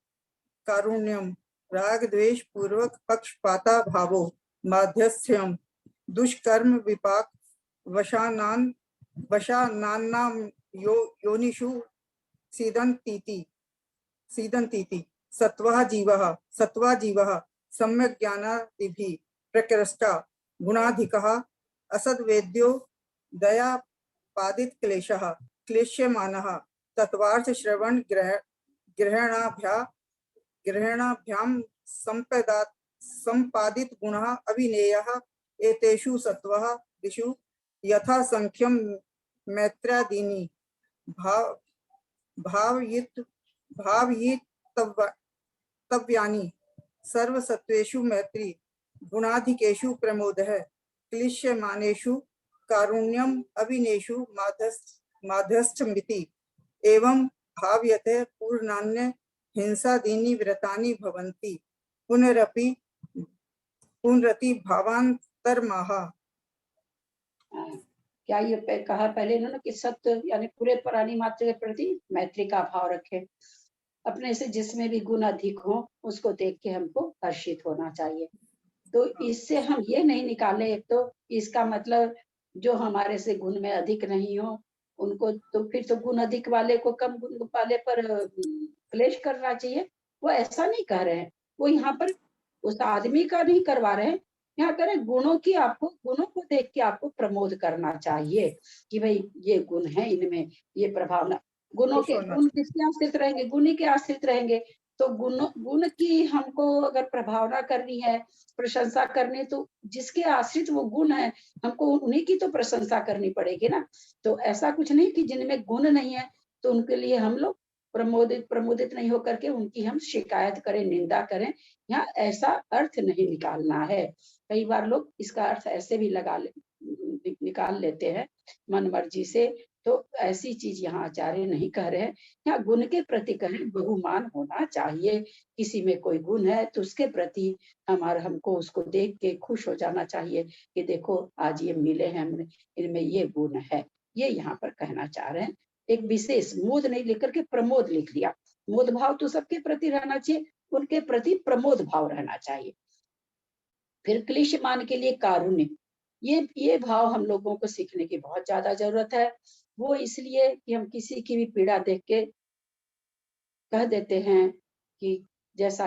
कारुण्यम राग द्वेष पूर्वक पक्षपाता भावो माध्यस्थ्यम दुष्कर्म विपाक वशानान्नाम योनिषु सीदन्तीति सत्वा जीवः सम्यक् ज्ञानादिभिः प्रकृष्टा गुणाधिकः असद्वेद्यो दया पादित क्लेश्यमानः तत्वार्थ श्रवण ग्रहणाभ्याम संपादित गुणः अभिनेयः एतेषु सत्वः दिषु यथा संख्यम मैत्रादीनि भावयितव्यानि सर्वसत्वेषु मैत्री गुणाधिकेषु प्रमोदः क्लिश्यमानेषु कारुण्यम अभिनेषु माध्यस्थमिति एवं भाव्यते पूर्णान्य हिंसादीनि व्रतानि भवन्ति पुनरपि भावांतरमाह। क्या ये कहा पहले इन्होंने कि सत्य यानी पूरे प्राणी मात्र के प्रति मैत्री का भाव रखें। अपने से जिसमें भी गुण अधिक हो उसको देख के हमको हर्षित होना चाहिए। तो इससे हम ये नहीं निकाले एक तो इसका मतलब जो हमारे से गुण में अधिक नहीं हो उनको तो फिर तो गुण अधिक वाले को कम गुण वाले पर क्लेश करना चाहिए। वो ऐसा नहीं कह रहे हैं, वो यहाँ पर उस आदमी का नहीं करवा रहे हैं, यहाँ करें गुणों को देख के आपको प्रमोद करना चाहिए कि भाई ये गुण है इनमें, ये प्रभावना गुण किसके आश्रित रहेंगे, गुणी के आश्रित रहेंगे। तो गुण की हमको अगर प्रभावना करनी है, प्रशंसा करनी, तो जिसके आश्रित वो गुण है हमको उन्हीं की तो प्रशंसा करनी पड़ेगी ना। तो ऐसा कुछ नहीं कि जिनमें गुण नहीं है तो उनके लिए हम लोग प्रमोदित नहीं होकर के उनकी हम शिकायत करें, निंदा करें। यहाँ ऐसा अर्थ नहीं निकालना है। कई बार लोग इसका अर्थ ऐसे भी निकाल लेते हैं मन मर्जी से, तो ऐसी चीज यहाँ आचार्य नहीं कह रहे हैं। यहाँ गुण के प्रति कहें बहुमान होना चाहिए। किसी में कोई गुण है तो उसके प्रति हमको उसको देख के खुश हो जाना चाहिए कि देखो आज ये मिले हैं हमने, इनमें ये गुण है। ये यहाँ पर कहना चाह रहे हैं। एक विशेष मोद नहीं लिख करके प्रमोद लिख दिया। मोद भाव तो सबके प्रति रहना चाहिए, उनके प्रति प्रमोद भाव रहना चाहिए। फिर क्लिश्यमान के लिए कारुण्य, ये भाव हम लोगों को सीखने की बहुत ज्यादा जरूरत है। वो इसलिए कि हम किसी की भी पीड़ा देख के कह देते हैं कि जैसा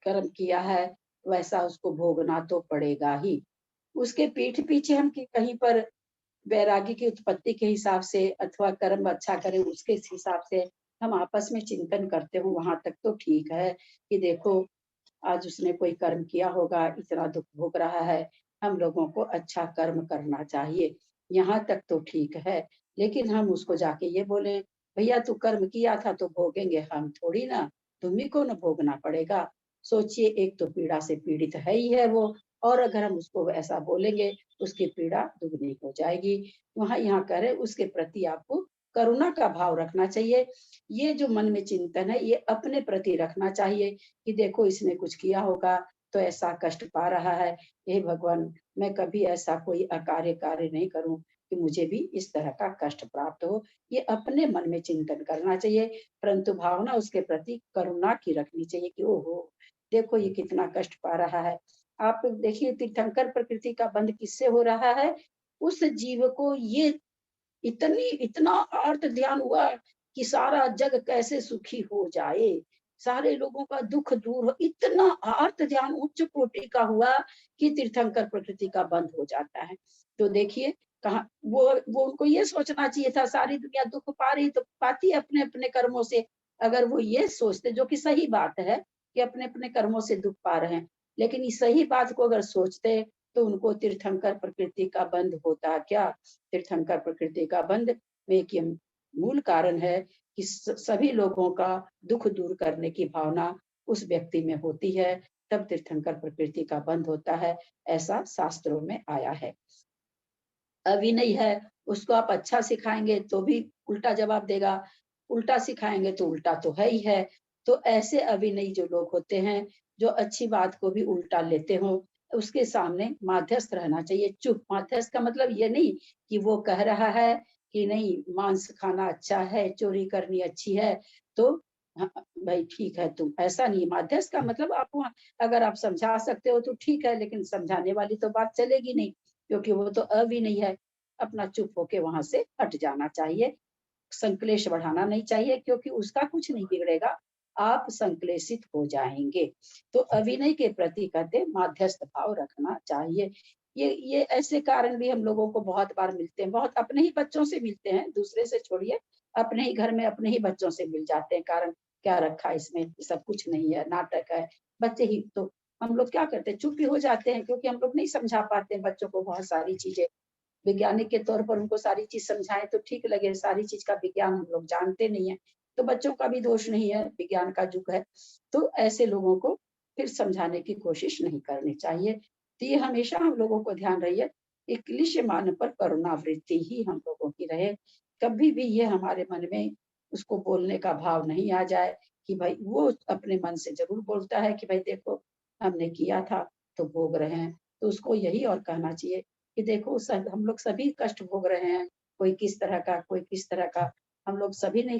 कर्म किया है वैसा उसको भोगना तो पड़ेगा ही। उसके पीठ पीछे हम कहीं पर वैरागी की उत्पत्ति के हिसाब से अथवा कर्म अच्छा करें उसके हिसाब से हम आपस में चिंतन करते हो, वहां तक तो ठीक है कि देखो आज उसने कोई कर्म किया होगा, इतना दुख भोग रहा है, हम लोगों को अच्छा कर्म करना चाहिए, यहाँ तक तो ठीक है। लेकिन हम उसको जाके ये बोले भैया तू कर्म किया था तो भोगेंगे हम थोड़ी ना, तुम्ही को न भोगना पड़ेगा। सोचिए एक तो पीड़ा से पीड़ित है ही है वो, और अगर हम उसको ऐसा बोलेंगे उसकी पीड़ा दुगनी हो जाएगी। वहाँ यहाँ करें उसके प्रति आपको करुणा का भाव रखना चाहिए। ये जो मन में चिंतन है ये अपने प्रति रखना चाहिए कि देखो इसने कुछ किया होगा तो ऐसा कष्ट पा रहा है, हे भगवान मैं कभी ऐसा कोई कार्य नहीं करूं कि मुझे भी इस तरह का कष्ट प्राप्त हो। ये अपने मन में चिंतन करना चाहिए, परंतु भावना उसके प्रति करुणा की रखनी चाहिए कि ओहो देखो ये कितना कष्ट पा रहा है। आप देखिए तीर्थंकर प्रकृति का बंध किससे हो रहा है, उस जीव को ये इतना अर्थ ध्यान हुआ कि सारा जग कैसे सुखी हो जाए, सारे लोगों का दुख दूर हो, इतना अर्थ ध्यान उच्च कोटि का हुआ कि तीर्थंकर प्रकृति का बंद हो जाता है। तो देखिए कहा वो उनको ये सोचना चाहिए था सारी दुनिया दुख पा रही तो पाती अपने अपने कर्मों से। अगर वो ये सोचते, जो कि सही बात है कि अपने अपने कर्मों से दुख पा रहे हैं, लेकिन इस सही बात को अगर सोचते तो उनको तीर्थंकर प्रकृति का बंध होता क्या। तीर्थंकर प्रकृति का बंध में एक मूल कारण है कि सभी लोगों का दुख दूर करने की भावना उस व्यक्ति में होती है, तब तीर्थंकर प्रकृति का बंध होता है, ऐसा शास्त्रों में आया है। अभी नहीं है उसको आप अच्छा सिखाएंगे तो भी उल्टा जवाब देगा, उल्टा सिखाएंगे तो उल्टा तो है ही है। तो ऐसे अभिनयी जो लोग होते हैं जो अच्छी बात को भी उल्टा लेते हो, उसके सामने माध्यस्थ रहना चाहिए। चुप, माध्यस्थ का मतलब ये नहीं कि वो कह रहा है कि नहीं मांस खाना अच्छा है, चोरी करनी अच्छी है, तो हाँ, भाई ठीक है तुम, ऐसा नहीं। माध्यस्थ का मतलब आप अगर आप समझा सकते हो तो ठीक है, लेकिन समझाने वाली तो बात चलेगी नहीं, क्योंकि वो तो अविनयी है। अपना चुप होके वहां से हट जाना चाहिए, संक्लेश बढ़ाना नहीं चाहिए, क्योंकि उसका कुछ नहीं बिगड़ेगा, आप संक्लेशित हो जाएंगे। तो अविनय के प्रति कहते माध्यस्थ भाव रखना चाहिए। ये ऐसे कारण भी हम लोगों को बहुत बार मिलते हैं, बहुत अपने ही बच्चों से मिलते हैं, दूसरे से छोड़िए, अपने ही घर में अपने ही बच्चों से मिल जाते हैं। कारण क्या रखा इसमें, सब कुछ नहीं है, नाटक है, बच्चे ही। तो हम लोग क्या करते हैं, चुप भी हो जाते हैं, क्योंकि हम लोग नहीं समझा पाते हैं बच्चों को बहुत सारी चीजें। वैज्ञानिक के तौर पर उनको सारी चीज समझाएं तो ठीक लगे, सारी चीज का विज्ञान हम लोग जानते नहीं है, तो बच्चों का भी दोष नहीं है, विज्ञान का युग है। तो ऐसे लोगों को फिर समझाने की कोशिश नहीं करनी चाहिए। तो ये हमेशा हम लोगों को ध्यान रहिए, क्लिश्यमान पर करुणावृत्ति ही हम लोगों की रहे। कभी भी ये हमारे मन में उसको बोलने का भाव नहीं आ जाए कि भाई, वो अपने मन से जरूर बोलता है कि भाई देखो हमने किया था तो भोग रहे हैं, तो उसको यही और कहना चाहिए कि देखो हम लोग सभी कष्ट भोग रहे हैं, कोई किस तरह का, कोई किस तरह का, हम लोग सभी ने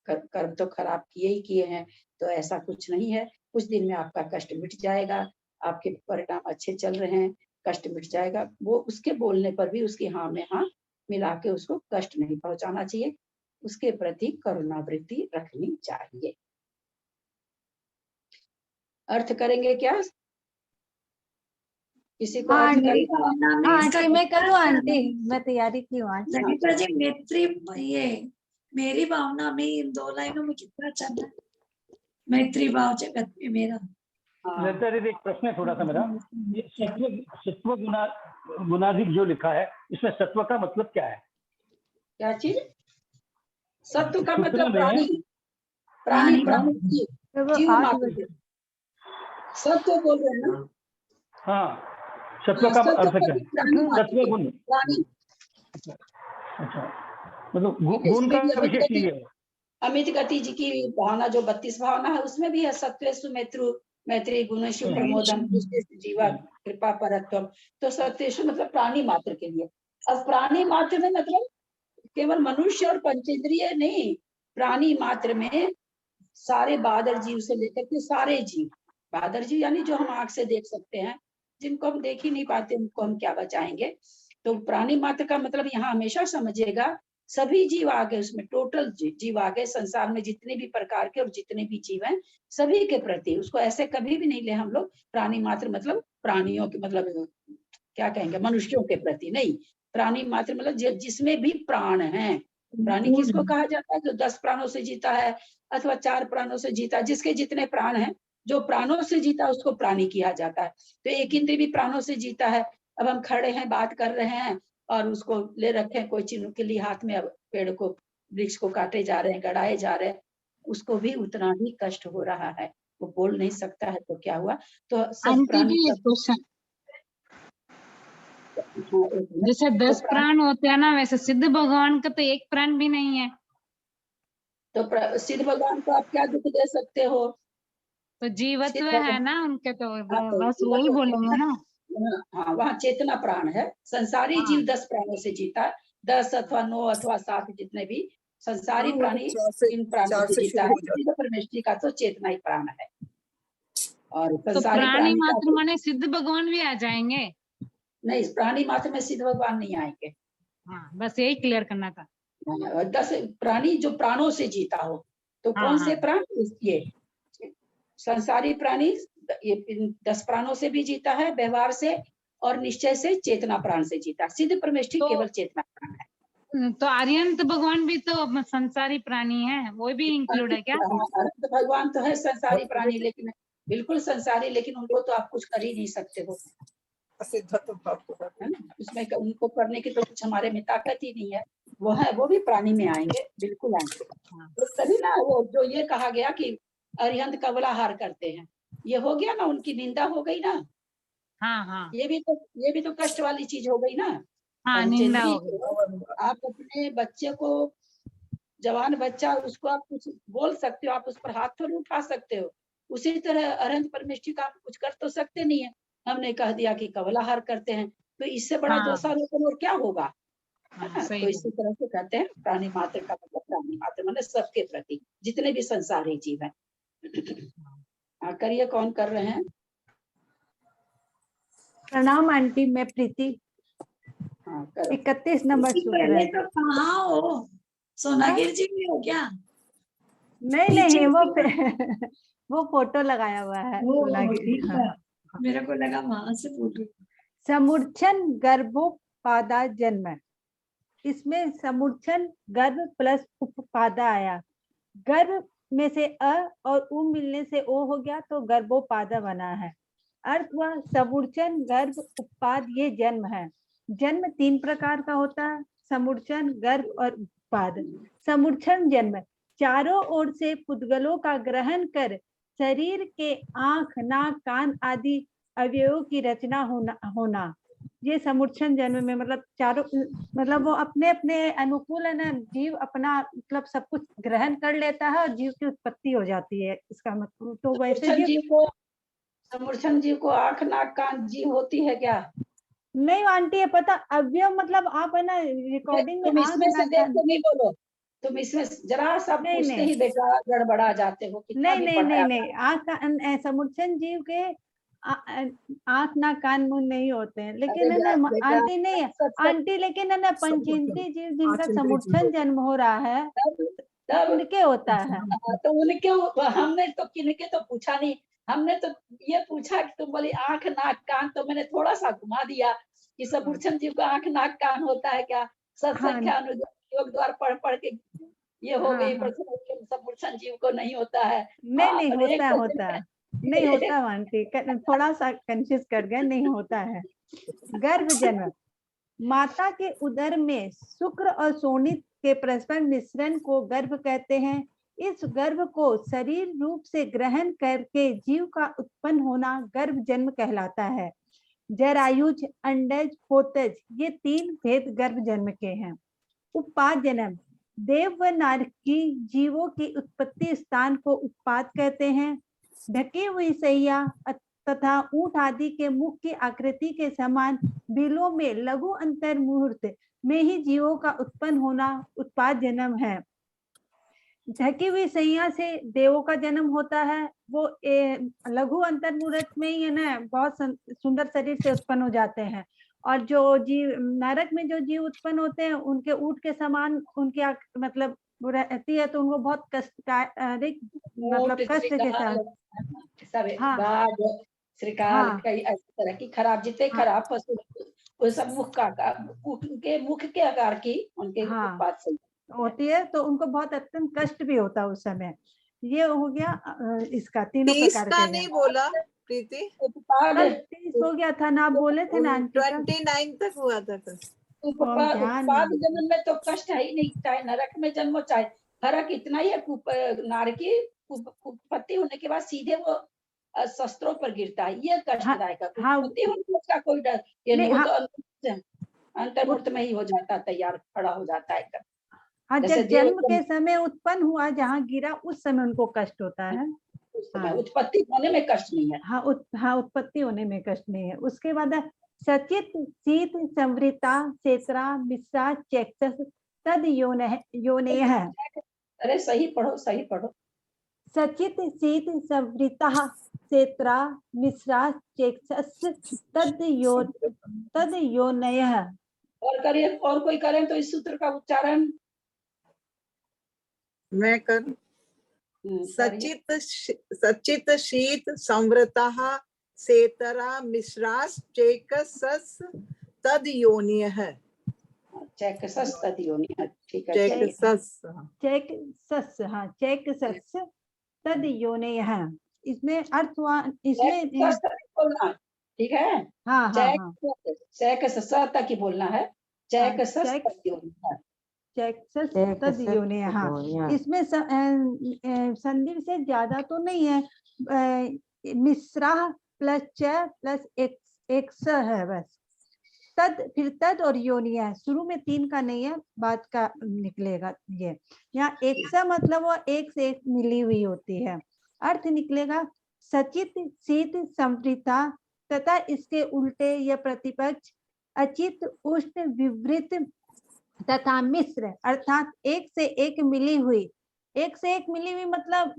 कर्म तो खराब किए ही किए हैं, तो ऐसा कुछ नहीं है, कुछ दिन में आपका कष्ट मिट जाएगा, आपके परिणाम अच्छे चल रहे हैं, कष्ट मिट जाएगा। वो उसके बोलने पर भी उसकी हाँ में हाँ मिला के उसको कष्ट नहीं पहुंचाना चाहिए, उसके प्रति करुणावृत्ति रखनी चाहिए। अर्थ करेंगे क्या? किसी को अर्थ मेरी करना? भावना में हाँ इसका आंटी मैं कितना करूँ अच्छा आंटी, है। मैं तैयारी की हूँ आंटी। ललिता जी मैत्री, ये मेरी भावना में इन 2 लाइनों में कितना अच्छा है, मैत्री भाव जगत में मेरा। हाँ, ललिता दीदी, एक प्रश्न है थोड़ा सा मेरा। ये सत्व गुणाधिक जो लिखा है, इसमें सत्व का मतलब क्या है? क्या चीज? सत्व का सूत्र मतलब में प्राणी, प्राणी प्राणी जीव, तो वो जीव 8 मात्र बजे है। सत्व बोल रहे हैं ना? हाँ, सत्व हाँ, का सत्व अर्थ क्या मतलब है? प्राणी मात्र सत्व के, गुण। प्राणी। अच्छा, मतलब गुण इसमें का भी अमित विशेष गति, ये है। अमित गति जी की भावना जो 32 भावना है, उसमें भी है सत्वेषु मैत्रु मैत्री गुणेषु प्रमोदम तुष्टिषु जीवा कृपा परत्वम। तो सत्वेषु मतलब प्राणी मात्र के लिए। अब प्राणी मात्र में मतलब केवल मनुष्य और पंचेंद्रिय नहीं, प्राणी मात्र में सारे बादर जीव से लेकर के सारे जीव, बादर जीव यानी जो हम आंख से देख सकते हैं, जिनको हम देख ही नहीं पाते उनको हम क्या बचाएंगे। तो प्राणी मात्र का मतलब यहाँ हमेशा समझिएगा सभी जीव आ गए उसमें, टोटल जीव आ गए संसार में, जितने भी प्रकार के और जितने भी जीव हैं सभी के प्रति। उसको ऐसे कभी भी नहीं ले हम लोग प्राणी मात्र मतलब प्राणियों के मतलब क्या कहेंगे, मनुष्यों के प्रति नहीं। प्राणी मात्र मतलब जिसमें भी प्राण है। प्राणी किसको कहा जाता है? जो 10 प्राणों से जीता है अथवा 4 प्राणों से जीता, जिसके जितने प्राण हैं, जो प्राणों से जीता उसको प्राणी किया जाता है। तो एक इंद्रिय भी प्राणों से जीता है। अब हम खड़े हैं, बात कर रहे हैं और उसको ले रखे हैं कोई चिन्ह के लिए हाथ में, अब पेड़ को वृक्ष को काटे जा रहे हैं, गड़ाए जा रहे हैं, उसको भी उतना ही कष्ट हो रहा है, वो बोल नहीं सकता है, तो क्या हुआ? तो सब आंटी प्राणी जी एक सब, क्वेश्चन, हाँ, एक मिनट। जैसे 10 तो प्राण होते हैं ना, वैसे सिद्ध भगवान का तो एक प्राण भी नहीं है, तो सिद्ध भगवान को आप क्या दुख दे सकते हो? तो जीवत्व सिद्ध है भगवान, ना उनके, तो हाँ, तो बस जीवन वही तो बोलेंगे ना। हाँ, वहाँ चेतना प्राण है। संसारी हाँ जीव 10 प्राणों से जीता है, 10 अथवा 9 अथवा 7 जितने भी संसारी हाँ, वो प्राणी 4 इन प्राणों से से जीता शुरू है। हो जाता सिद्ध परमेश्वरी का तो चेतना ही प्राण है, और तो संसारी प्राणी प्राणी का मात्र तो माने सिद्ध भगवान भी आ जाएंगे। नहीं, प्राणी मात्र में सिद्ध भगवान नहीं आएंगे। हाँ बस यही क्लियर करना था। 10 प्राणी जो प्राणों से जीता हो, तो हाँ कौन हाँ से प्राण? ये संसारी प्राणी ये 10 प्राणों से भी जीता है, व्यवहार से और निश्चय से, चेतना प्राण से जीता। सिद्ध परमेष्ठी केवल चेतना प्राण है। तो आर्यंत भगवान भी तो संसारी प्राणी है, वो भी इंक्लूड है क्या? अनंत भगवान तो है संसारी प्राणी, लेकिन बिल्कुल संसारी, लेकिन उनको तो आप कुछ कर ही नहीं सकते हो, असिद्धत्व भाव को है ना? उसमें उनको करने की तो कुछ हमारे में ताकत ही नहीं है। वो है, वो भी प्राणी में आएंगे, बिल्कुल आएंगे। तो तभी ना वो जो ये कहा गया कि अरिहंत कवलाहार करते हैं, ये हो गया ना, उनकी निंदा हो गई ना। हाँ हाँ ये भी तो कष्ट वाली चीज हो गई ना। हाँ, निंदा पंचेंद्रिय हो गई। आप अपने बच्चे को, जवान बच्चा, उसको आप कुछ बोल सकते हो, आप उस पर हाथ थोड़ी उठा सकते हो, उसी तरह अरंत परमेष्टि का हम कुछ कर तो सकते नहीं है, हमने कह दिया कि कवलाहार करते हैं, तो इससे बड़ा हाँ। दोषारोपण और क्या होगा, है हाँ, ना? सही तो इसी तरह से कहते हैं प्राणी मात्र का मतलब प्राणी मात्र माने सबके प्रति, जितने भी संसारी जीव हैं। करिए, कौन कर रहे हैं? प्रणाम आंटी, मैं प्रीति। हाँ, करो। 31 नंबर इससे सूत्र पहले है। तो कहाँ हो, सोनागिर जी भी हो क्या? नहीं पीछे नहीं, वो फोटो लगाया हुआ है वो सोनागिर। ठीक है, मेरे को लगा वहां से बोल रही हूँ। समूर्छन गर्भोपादा जन्म, इसमें समूर्छन गर्भ प्लस उपपादा आया, गर्भ में से अ और उ मिलने से ओ हो गया तो गर्भोपादा बना है। अर्थ हुआ समूर्छन गर्भ उपपाद, ये जन्म है। जन्म 3 प्रकार का होता है, समूर्छन गर्भ और उपपाद। समूर्छन जन्म चारों ओर से पुद्गलों का ग्रहण कर शरीर के आंख नाक कान आदि अवयवों की रचना होना ये समूर्छन जन्म में, मतलब चारों, मतलब वो अपने अपने अनुकूल है ना, जीव अपना मतलब सब कुछ ग्रहण कर लेता है और जीव की उत्पत्ति हो जाती है, इसका मतलब। तो वैसे समूर्छन जीव को आंख नाक कान जीव होती है क्या? नहीं आंटी, ये पता अवयव, मतलब आप है ना रिकॉर्डिंग में तुम आंख इसमें से नाक देख कान, के नहीं बोलो, तुम इसमें जरा सा नहीं पूछते नहीं ही बेटा गड़बड़ा जाते हो, कितना नहीं भी नहीं नहीं पढ़ाया। नहीं, आंख समूर्छन जीव के आंख नाक कान मुंह नहीं होते हैं, लेकिन है ना आंटी, नहीं आंटी, लेकिन है ना पंचेंद्रिय जीव जिनका समूर्छन जन्म हो रहा है तब उनके होता है। तो उनके, हमने तो किनके तो पूछा नहीं, हमने तो ये पूछा कि तुम बोली आंख नाक कान, तो मैंने थोड़ा सा घुमा दिया कि समूर्छन जीव का आंख नाक कान होता है क्या? सत्संख्या योग द्वार पढ़ पढ़ के ये हो गई, समूर्छन जीव को नहीं होता है। नहीं नहीं होता नहीं होता आंटी, थोड़ा सा कंफ्यूज कर गया, नहीं होता है। गर्भ जन्म माता के उदर में शुक्र और शोणित के परस्पर मिश्रण को गर्भ कहते हैं। इस गर्भ को शरीर रूप से ग्रहण करके जीव का उत्पन्न होना गर्भ जन्म कहलाता है। जरायुज, अंडज, पोतज, ये 3 भेद गर्भ जन्म के हैं। उत्पाद जन्म देव व नारकी जीवों की उत्पत्ति स्थान को उत्पाद कहते हैं। ढकी हुई सैया तथा ऊंट आदि के मुख की आकृति के समान बिलों में लघु अंतर मुहूर्त में ही जीवों का उत्पन्न होना उत्पाद जन्म है। ढकी हुई सैया से देवों का जन्म होता है, वो लघु अंतर मुहूर्त में ही है ना, बहुत सुंदर शरीर से उत्पन्न हो जाते हैं। और जो जीव नरक में जो जीव उत्पन्न होते हैं उनके ऊंट के समान उनकी मतलब रहती है, तो उनको बहुत कष्टकारी, मतलब कष्ट के साथ, हाँ श्रीकाल कई तरह की खराब, जितने खराब पशु वो सब मुख का उनके मुख के आकार की उनके उत्पाद से होती है, तो उनको बहुत अत्यंत कष्ट भी होता है उस समय। ये हो गया इसका तीनों प्रकार का नहीं बोला प्रीति, कल 30 हो गया था ना, आप बोले थे ना आंटी, 29 तक हुआ था कल। उत्पाद जन्म में तो कष्ट है ही नहीं, चाहे नरक में जन्म हो चाहे, फर्क इतना ही है, नारकी उत्पत्ति होने के बाद सीधे वो शस्त्रों पर गिरता है, ये कष्टदायक है। उत्पत्ति होने उसका कोई डर ये नहीं, वो तो अंतर्मुक्त में ही हो जाता, तैयार खड़ा हो जाता है एकदम। हाँ, जब जन्म के समय उत्पन्न हुआ, जहाँ गिरा उस समय उनको कष्ट होता है, उत्पत्ति होने में कष्ट नहीं है। हाँ, उत्पत्ति होने में कष्ट नहीं है। उसके बाद सचित शीत संवृता क्षेत्रा मिश्रा चेक्षस तद योने है। अरे सही पढ़ो, सही पढ़ो। सचित शीत संवृता क्षेत्रा मिश्रा चेक्षस तद योनय। और करिए, और कोई करें तो इस सूत्र का उच्चारण मैं कर। सचित शीत संवृता सेतरा मिश्रास चेकसस तद योनिय है। चेकसस तद योनिय है, ठीक है। चेकसस, हाँ, चेकसस तद योनिय है। इसमें अर्थ हुआ, इसमें बोलना, ठीक है। हाँ, चेकसस तक ही बोलना है, चेकसस तद योनिय है। तद योनिय, हाँ। इसमें संधि से ज्यादा तो नहीं है, मिश्रा प्लस च प्लस एक स है बस। तद, फिर तद और योनिया है, शुरू में 3 का नहीं है, बाद का निकलेगा। ये यहाँ एक स मतलब वो एक से एक मिली हुई होती है। अर्थ निकलेगा सचित शीत संवृता तथा इसके उल्टे या प्रतिपक्ष अचित उष्ण विवृत तथा मिश्र अर्थात एक से एक मिली हुई मतलब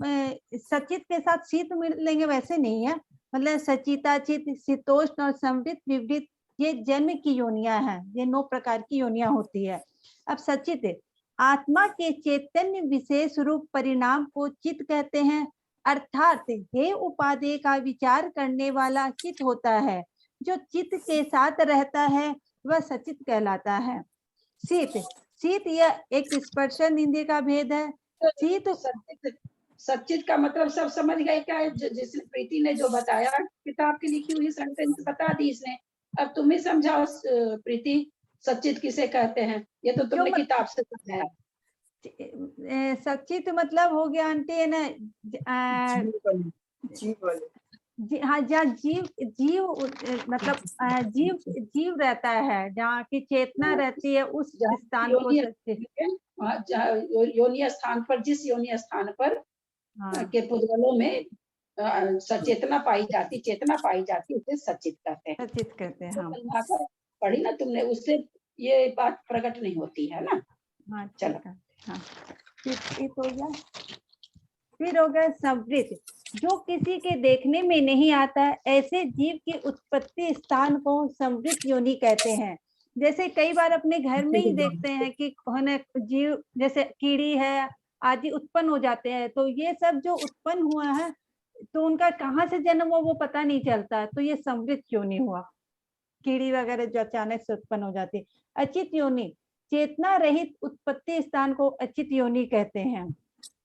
सचित के साथ शीत मिलेंगे वैसे नहीं है, मतलब सचिताचित शीतोष्ण और संवृत विवृत ये जन्म की योनियां हैं, ये 9 प्रकार की योनियां होती है। अब सचित आत्मा के चैतन्य विशेष रूप परिणाम को चित्त कहते हैं, अर्थात हे उपादेय का विचार करने वाला चित्त होता है, जो चित्त के साथ रहता है वह सचित कहलाता है। शीत यह एक स्पर्शन इंद्रिय का भेद है। शीत सचित का मतलब सब समझ गए क्या है? जिसने प्रीति ने जो बताया, किताब की लिखी हुई सेंटेंस बता दी इसने, अब तुम ही समझाओ प्रीति, सचित किसे कहते हैं? ये तो तुमने किताब से बताया। सचित मतलब हो गया आंटी है ना, हाँ, जहाँ जीव मतलब जीव रहता है, जहाँ की चेतना रहती है उस स्थान को सचित। योनि स्थान पर, जिस योनि स्थान पर के पुद्गलों में सचेतना पाई जाती, चेतना पाई जाती, उसे सचित कहते हैं। सचित कहते हैं, हाँ। पढ़ी ना तुमने, उससे ये बात प्रकट नहीं होती है ना। हाँ चलो, हाँ, फिर हो गया संवृत, जो किसी के देखने में नहीं आता, ऐसे जीव की उत्पत्ति स्थान को संवृत योनि कहते हैं। जैसे कई बार अपने घर में ही देखते हैं कि जीव जैसे कीड़ी है आदि उत्पन्न हो जाते हैं, तो ये सब जो उत्पन्न हुआ है तो उनका कहाँ से जन्म हुआ वो पता नहीं चलता, तो ये संवृत योनि हुआ। कीड़ी वगैरह जो अचानक से उत्पन्न हो जाती। अचित योनि, चेतना रहित उत्पत्ति स्थान को अचित योनि कहते हैं।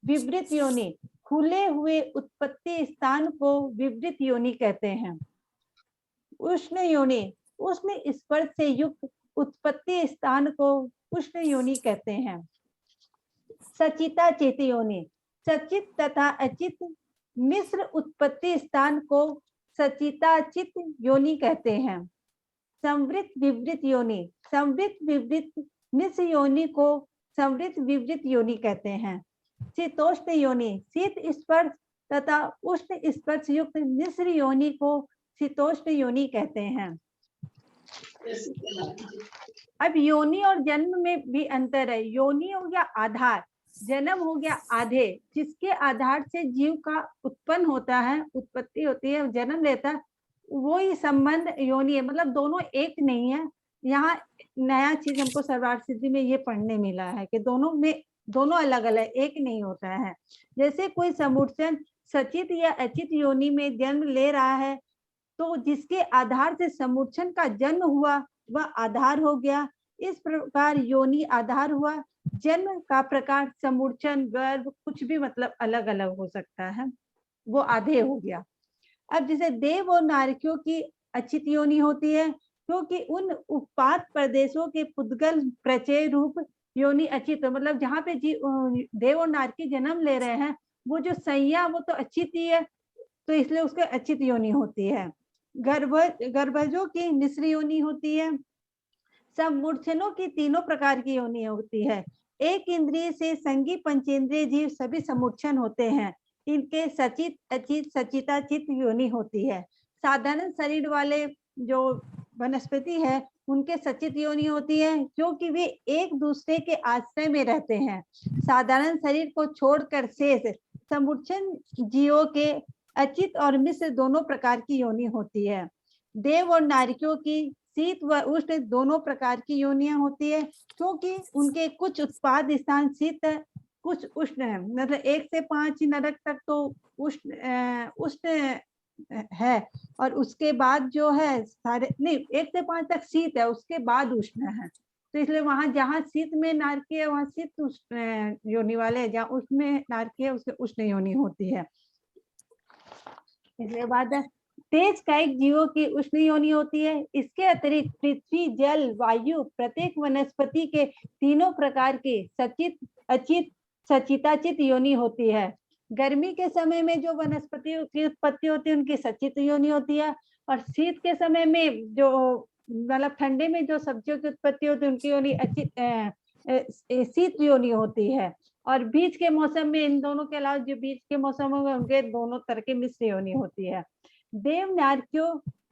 विवृत योनि, खुले हुए उत्पत्ति स्थान को विवृत योनि कहते हैं। उष्ण योनि, उष्ण स्पर्श से युक्त उत्पत्ति स्थान को उष्ण योनि कहते हैं। सचिता चित योनि, सचित तथा अचित मिश्र उत्पत्ति स्थान को सचिताचित योनि कहते हैं। संवृत विवृत योनि, संवृत विवृत मिश्र योनि को संवृत विवृत योनि कहते हैं। शीतोष्ण योनि, शीत स्पर्श तथा उष्ण स्पर्श युक्त मिश्र योनि को शीतोष्ण योनि कहते हैं। अब योनि और जन्म में भी अंतर है। योनि हो गया आधार, जन्म हो गया आधे, जिसके आधार से जीव का उत्पन्न होता है, उत्पत्ति होती है, जन्म लेता है, वो ही संबंध योनि है। मतलब दोनों एक नहीं है। यहाँ नया चीज हमको सर्वार्थ सिद्धि में ये पढ़ने मिला है कि दोनों अलग अलग, एक नहीं होता है। जैसे कोई समूर्छन सचित या अचित योनि में जन्म ले रहा है, तो जिसके आधार से समूर्छन का जन्म हुआ वह आधार हो गया। इस प्रकार योनि आधार हुआ। जन्म का प्रकार समूर्छन, गर्भ, कुछ भी मतलब अलग अलग हो सकता है, वो आधे हो गया। अब जैसे देव और नारकियों की अचित योनि होती है, क्योंकि उन उत्पाद प्रदेशों के पुद्गल प्रचय रूप योनि अचित, मतलब जहाँ पे देव और नारकी जन्म ले रहे हैं वो जो संज्ञा वो तो अचित ही है, तो इसलिए उसके अचित योनि होती है। गर्भजों की मिश्र योनि होती है। समूर्छनों की तीनों प्रकार की योनि होती है। एक इंद्रिय से संगी पंचेंद्रिय जीव सभी समूर्छन होते हैं। इनके सचित अचित सचिताचित योनि होती है। साधारण शरीर वाले जो वनस्पति है उनके सचित योनि होती है, क्योंकि वे एक दूसरे के आश्रय में रहते हैं। साधारण शरीर को छोड़कर शेष समूर्छन जीवों के अचित और मिश्र दोनों प्रकार की योनि होती है। देव और नारियों की शीत व उष्ण दोनों प्रकार की योनियां होती है, क्योंकि उनके कुछ उत्पाद स्थान शीत है, कुछ उष्ण है। मतलब 1 से 5 नरक तक तो उष्ण है, और उसके बाद जो है सारे नहीं 1 से 5 तक शीत है, उसके बाद उष्ण है। तो इसलिए वहां जहाँ शीत में नारकी है वहां शीत उष्ण योनि वाले, जहाँ उष्ण में नारकी है उसके उष्ण योनि होती है। इसके बाद तेज कायिक जीवों की उष्ण योनि होती है। इसके अतिरिक्त पृथ्वी, जल, वायु, प्रत्येक वनस्पति के तीनों प्रकार के सचित अचित सचिताचित योनि होती है। गर्मी के समय में जो वनस्पतियों की उत्पत्ति होती है उनकी सचित योनि होती है, और शीत के समय में जो मतलब ठंडे में जो सब्जियों की उत्पत्ति होती है उनकी योनि अचित शीत योनि होती है। और बीच के मौसम में इन दोनों के अलावा जो बीच के मौसम में उनके दोनों तरह की मिश्र योनि होती है। देव नारकियों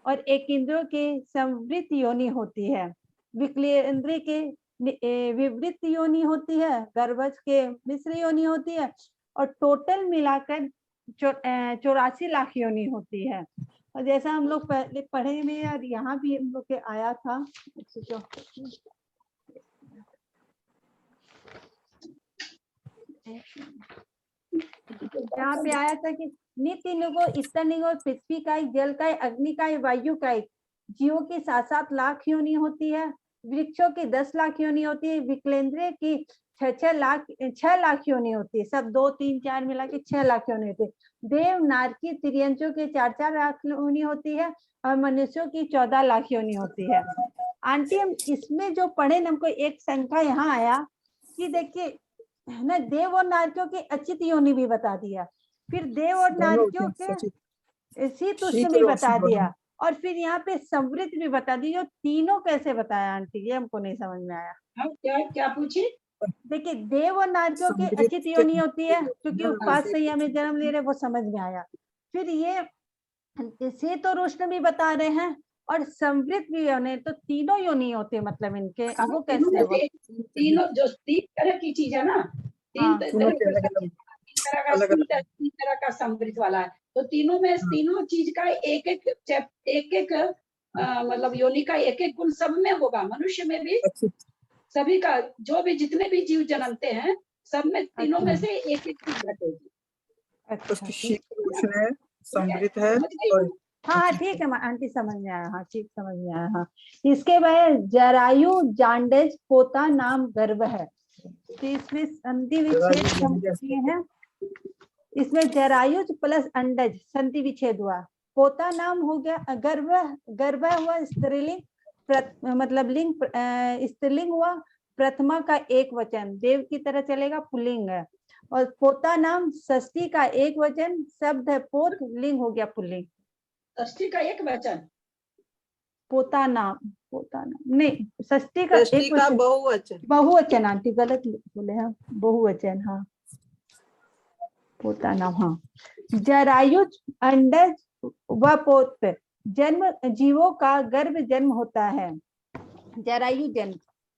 और एक इंद्रियों के संवृत योनि होती है। विकलेंद्रिय के विवृत योनि होती है। गर्भज के मिश्र योनि होती है। और टोटल मिलाकर 84 लाख योनि होती है। और जैसा हम लोग पहले पढ़े में और यहाँ भी हम लोग के आया था, यहाँ पे आया था कि नित्य लिंगो, स्तन लिंगो, पृथ्वी का, जल का, अग्नि का, वायु का, जीवों की 7-7 लाख योनि होती है। वृक्षों की 10 लाख योनि होती है। विकलेंद्रिय की 6 लाख योनि होती है। सब 2, 3, 4 मिला के 6 लाख योनि होती है। देव नारकी तिर्यंचों के 4-4 लाख योनि होती है। और मनुष्यों की 14 लाख योनि होती है। आंटी हम इसमें जो पढ़े न, हमको एक संख्या यहाँ आया कि देखिए ना, देव और नारकियों की अचित योनि भी बता दिया, फिर देव और नारकियों के शीत उष्ण भी बता दिया, और फिर यहाँ पे संवृत भी बता दी। जो तीनों कैसे बताया आंटी, ये हमको नहीं समझ में आया। क्या पूछे? देखिए देव और नारकियों के अचित योनि होती है, क्योंकि उपवास संयम में जन्म ले रहे, वो समझ में आया। फिर ये शीत और उष्ण भी बता रहे हैं, और संवृत भी योनि, तो तीनों योनि होते हैं मतलब इनके। वो कैसे? तीनों जो 3 तरह की चीज है ना, 3 तरह का संवृत वाला है। तो तीनों में तीनों चीज का एक मतलब योनि का एक गुण सब में होगा। मनुष्य में भी सभी का, जो भी जितने भी जीव जन्मते हैं, सब में तीनों में से एक चीज घटेगी। समृद्ध है। हाँ ठीक है आंटी, समझ में आया। हाँ ठीक, समझ में आया। हाँ, इसके बाद जरायु जांडेज पोता नाम गर्भ है। तो इसमें संधि विच्छेद है। इसमें जरायुज प्लस अंडज संधि विच्छेद हुआ। पोता नाम हो गया गर्भ, गर्भ हुआ स्त्रीलिंग, मतलब लिंग स्त्रीलिंग हुआ। प्रथमा का एक वचन देव की तरह चलेगा, पुल्लिंग है। और पोता नाम षष्ठी का एक वचन शब्द है, पोत, लिंग हो गया पुल्लिंग। षष्ठी का एक वचन, पोता नाम नहीं, षष्ठी का एक वचन, बहुवचन आंटी, गलत बोले हैं, बहुवचन। हाँ पोता नाम। हाँ, जरायुज अंडज व पोत जन्म जीवों का गर्भ जन्म होता है। जरायु